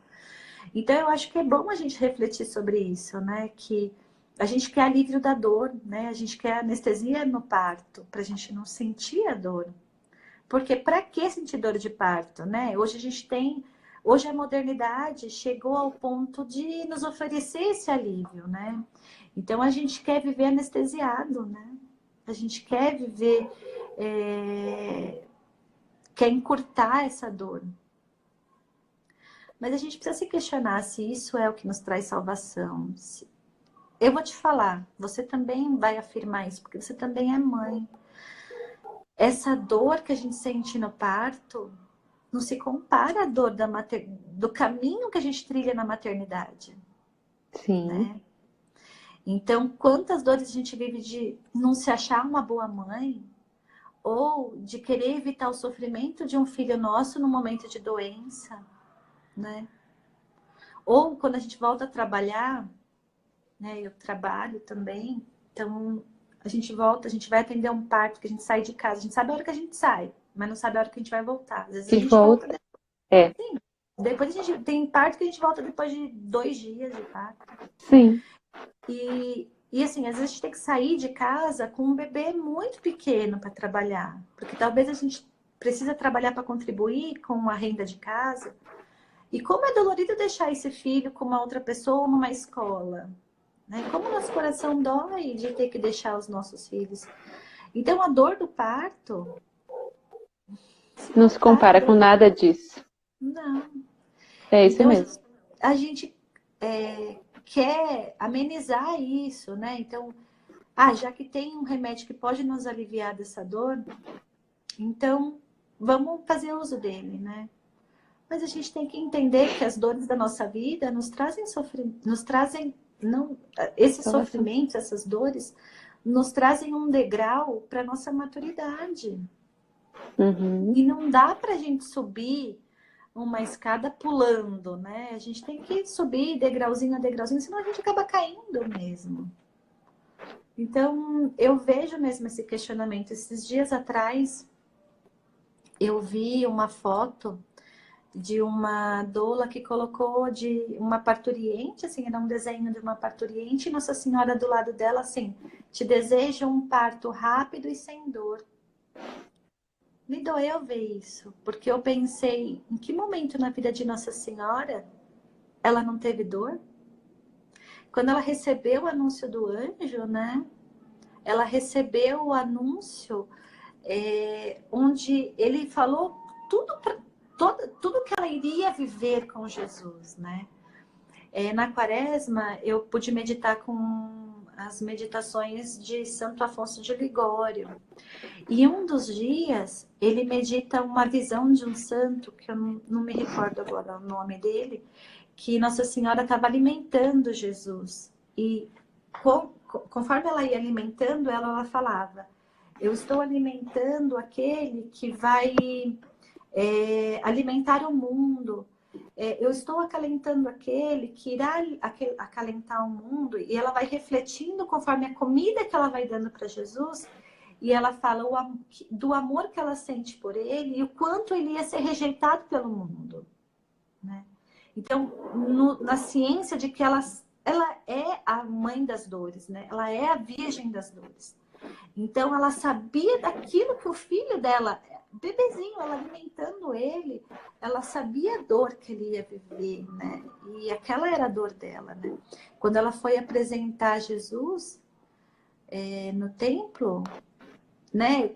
Então eu acho que é bom a gente refletir sobre isso, né? Que a gente quer alívio da dor, né? A gente quer anestesia no parto, para a gente não sentir a dor. Porque para que sentir dor de parto, né? Hoje a gente tem Hoje a modernidade chegou ao ponto de nos oferecer esse alívio, né? Então a gente quer viver anestesiado, né? A gente quer viver, quer encurtar essa dor. Mas a gente precisa se questionar se isso é o que nos traz salvação. Eu vou te falar, você também vai afirmar isso, porque você também é mãe. Essa dor que a gente sente no parto não se compara à dor do caminho que a gente trilha na maternidade. Sim. Né? Então, quantas dores a gente vive de não se achar uma boa mãe, ou de querer evitar o sofrimento de um filho nosso no momento de doença, né? Ou quando a gente volta a trabalhar, né? Eu trabalho também, então a gente volta, a gente vai atender um parto, que a gente sai de casa, a gente sabe a hora que a gente sai, mas não sabe a hora que a gente vai voltar. Às vezes a gente volta depois. Sim. Depois a gente tem parto que a gente volta depois de 2 dias de parto. Sim. E assim, às vezes a gente tem que sair de casa com um bebê muito pequeno para trabalhar, porque talvez a gente precisa trabalhar para contribuir com a renda de casa. E como é dolorido deixar esse filho com uma outra pessoa numa escola, né? Como o nosso coração dói de ter que deixar os nossos filhos. Então a dor do parto não se compara com nada disso. Não. É isso então, mesmo. A gente quer amenizar isso, né? Então, já que tem um remédio que pode nos aliviar dessa dor, então vamos fazer uso dele, né? Mas a gente tem que entender que as dores da nossa vida nos trazem sofrimento, esses sofrimentos, essas dores, nos trazem um degrau para nossa maturidade. Uhum. E não dá para a gente subir uma escada pulando, né? A gente tem que subir degrauzinho a degrauzinho, senão a gente acaba caindo mesmo. Então, eu vejo mesmo esse questionamento. Esses dias atrás, eu vi uma foto de uma doula que colocou de uma parturiente, assim, era um desenho de uma parturiente, e Nossa Senhora do lado dela, assim, te deseja um parto rápido e sem dor. Me doeu ver isso, porque eu pensei, em que momento na vida de Nossa Senhora ela não teve dor? Quando ela recebeu o anúncio do anjo, né? Ela recebeu o anúncio onde ele falou tudo que ela iria viver com Jesus, né? Na Quaresma, eu pude meditar com as meditações de Santo Afonso de Ligório. E um dos dias, ele medita uma visão de um santo, que eu não me recordo agora o nome dele, que Nossa Senhora estava alimentando Jesus. E conforme ela ia alimentando, ela falava, eu estou alimentando aquele que vai alimentar o mundo. Eu estou acalentando aquele que irá acalentar o mundo. E ela vai refletindo conforme a comida que ela vai dando para Jesus. E ela fala do amor que ela sente por ele e o quanto ele ia ser rejeitado pelo mundo, né? Então, na ciência de que ela é a mãe das dores, né? Ela é a virgem das dores. Então, ela sabia daquilo que o filho dela, bebezinho, ela alimentando ele, ela sabia a dor que ele ia viver, né? E aquela era a dor dela, né? Quando ela foi apresentar Jesus no templo, né?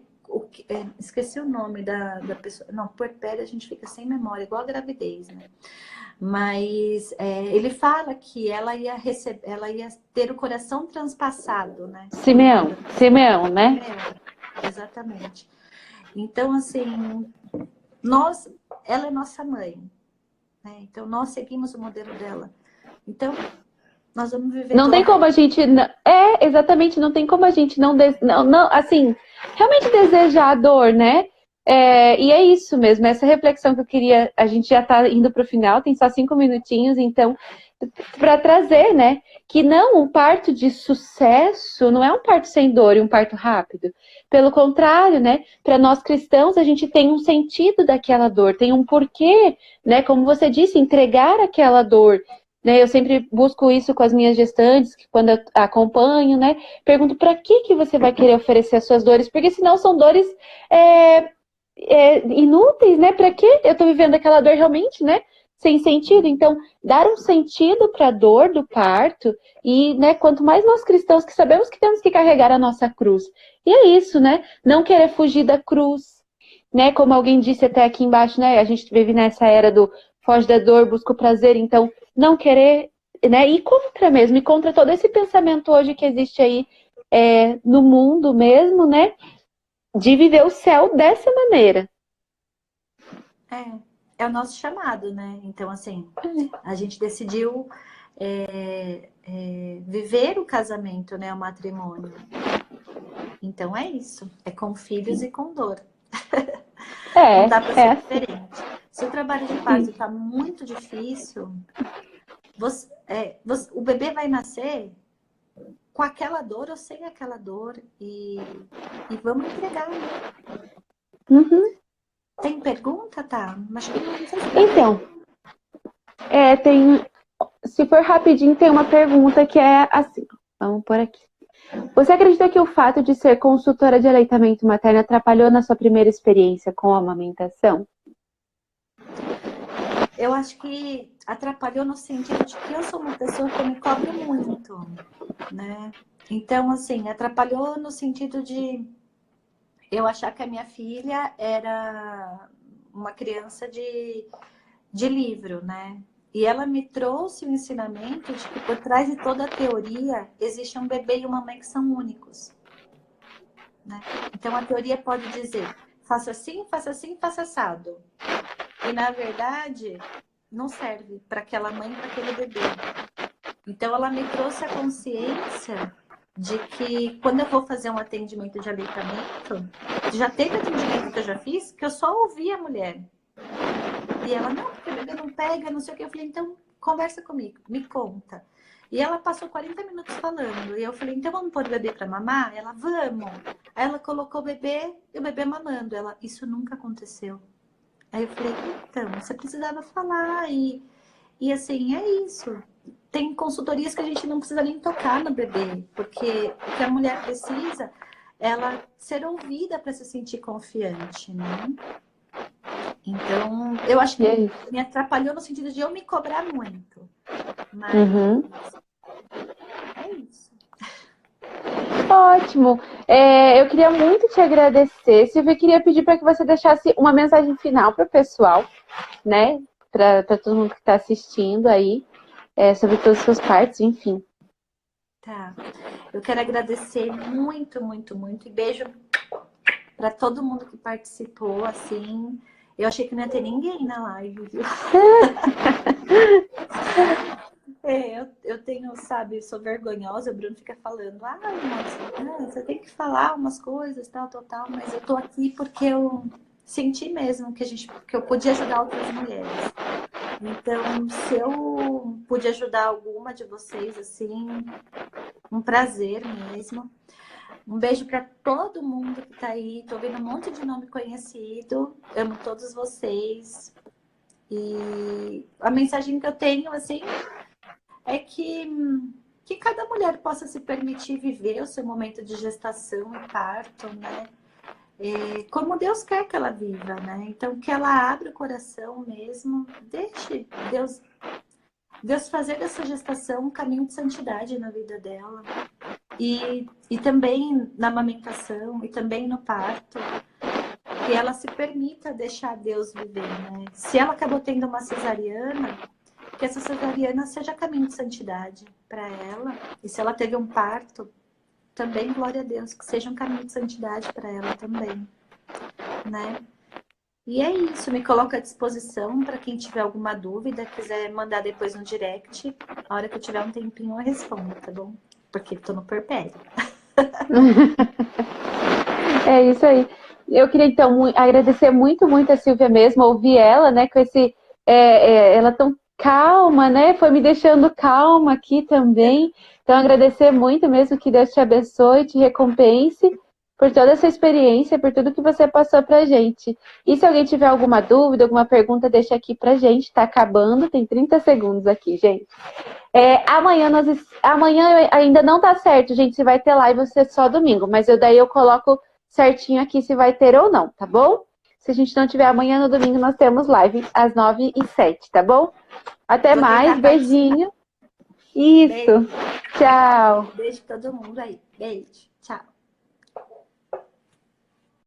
Esqueci o nome da pessoa. Não, puerpério a gente fica sem memória, igual a gravidez, né? Mas ele fala que ela ia ter o coração transpassado, né? Simeão, né? Exatamente. Então, assim, ela é nossa mãe, né? Então, nós seguimos o modelo dela. Então, nós vamos viver. Não tem como a gente. Exatamente, não tem como a gente não assim, realmente desejar a dor, né? E é isso mesmo, essa reflexão que eu queria. A gente já tá indo pro final, tem só 5 minutinhos, então, para trazer, né? Que não, um parto de sucesso não é um parto sem dor e um parto rápido. Pelo contrário, né? Para nós cristãos, a gente tem um sentido daquela dor, tem um porquê, né? Como você disse, entregar aquela dor. Né, eu sempre busco isso com as minhas gestantes, que quando eu acompanho, né? Pergunto, para que você vai querer oferecer as suas dores? Porque senão são dores inúteis, né? Para que eu tô vivendo aquela dor realmente, né? sem sentido. Então, dar um sentido para a dor do parto e, né, quanto mais nós cristãos que sabemos que temos que carregar a nossa cruz. E é isso, né? Não querer fugir da cruz, né? Como alguém disse até aqui embaixo, né? A gente vive nessa era do foge da dor, busca o prazer. Então, não querer, né? Ir contra mesmo, e contra todo esse pensamento hoje que existe aí no mundo mesmo, né? De viver o céu dessa maneira. É o nosso chamado, né? Então, assim, a gente decidiu viver o casamento, né? O matrimônio. Então é isso. É com filhos e com dor. Não dá para ser diferente. Se o trabalho de parto está muito difícil, o bebê vai nascer com aquela dor ou sem aquela dor. E vamos entregar, né? Uhum. Tem pergunta, tá? Acho que não sei se Então, se for rapidinho, tem uma pergunta que é assim. Vamos por aqui. Você acredita que o fato de ser consultora de aleitamento materno atrapalhou na sua primeira experiência com a amamentação? Eu acho que atrapalhou no sentido de que eu sou uma pessoa que me cobro muito, né? Então, assim, atrapalhou no sentido de eu achar que a minha filha era uma criança de livro, né? E ela me trouxe o ensinamento de que por trás de toda a teoria existe um bebê e uma mãe que são únicos, né? Então a teoria pode dizer, faça assim, faça assim, faça assado. E na verdade não serve para aquela mãe e para aquele bebê. Então ela me trouxe a consciência de que quando eu vou fazer um atendimento de aleitamento, já teve atendimento que eu já fiz, que eu só ouvi a mulher. E ela, não, porque o bebê não pega, não sei o que. Eu falei, então, conversa comigo, me conta. E ela passou 40 minutos falando. E eu falei, então vamos pôr o bebê para mamar? Ela, vamos. Aí ela colocou o bebê e o bebê mamando. Ela, isso nunca aconteceu. Aí eu falei, então, você precisava falar. E assim, é isso. Tem consultorias que a gente não precisa nem tocar no bebê. Porque o que a mulher precisa, ela ser ouvida para se sentir confiante, né? Então, eu acho que me atrapalhou no sentido de eu me cobrar muito. Mas é isso. Ótimo. Eu queria muito te agradecer. Silvia, eu queria pedir para que você deixasse uma mensagem final para o pessoal, né? Para todo mundo que está assistindo aí, sobre todas as suas partes, enfim. Tá. Eu quero agradecer muito, muito, muito. E beijo para todo mundo que participou, assim. Eu achei que não ia ter ninguém na live, viu? Eu tenho, sabe, sou vergonhosa, o Bruno fica falando, mas você tem que falar umas coisas, tal, mas eu tô aqui porque eu senti mesmo que eu podia ajudar outras mulheres. Então, se eu pude ajudar alguma de vocês, assim, um prazer mesmo. Um beijo para todo mundo que tá aí. Tô vendo um monte de nome conhecido. Amo todos vocês. E a mensagem que eu tenho, assim, é que cada mulher possa se permitir viver o seu momento de gestação e parto, né? Como Deus quer que ela viva, né? Então, que ela abra o coração mesmo. Deixe Deus fazer dessa gestação um caminho de santidade na vida dela. E também na amamentação, e também no parto, que ela se permita deixar Deus viver, né? Se ela acabou tendo uma cesariana, que essa cesariana seja caminho de santidade para ela. E se ela teve um parto, também, glória a Deus, que seja um caminho de santidade para ela também, né? E é isso, me coloco à disposição para quem tiver alguma dúvida, quiser mandar depois no direct. A hora que eu tiver um tempinho eu respondo, tá bom? Porque tô no puerpério. É isso aí. Eu queria, então, agradecer muito, muito a Silvia mesmo, ouvir ela, né, com esse... ela tão calma, né, foi me deixando calma aqui também. Então, agradecer muito mesmo, que Deus te abençoe, te recompense por toda essa experiência, por tudo que você passou pra gente. E se alguém tiver alguma dúvida, alguma pergunta, deixa aqui pra gente, tá acabando, tem 30 segundos aqui, gente. Amanhã ainda não tá certo, gente, se vai ter live ou se é só domingo, mas daí eu coloco certinho aqui se vai ter ou não, tá bom? Se a gente não tiver amanhã, no domingo, nós temos live às 9h07, tá bom? Até Vou mais, tentar beijinho. Isso. Beijo. Tchau. Beijo pra todo mundo aí. Beijo.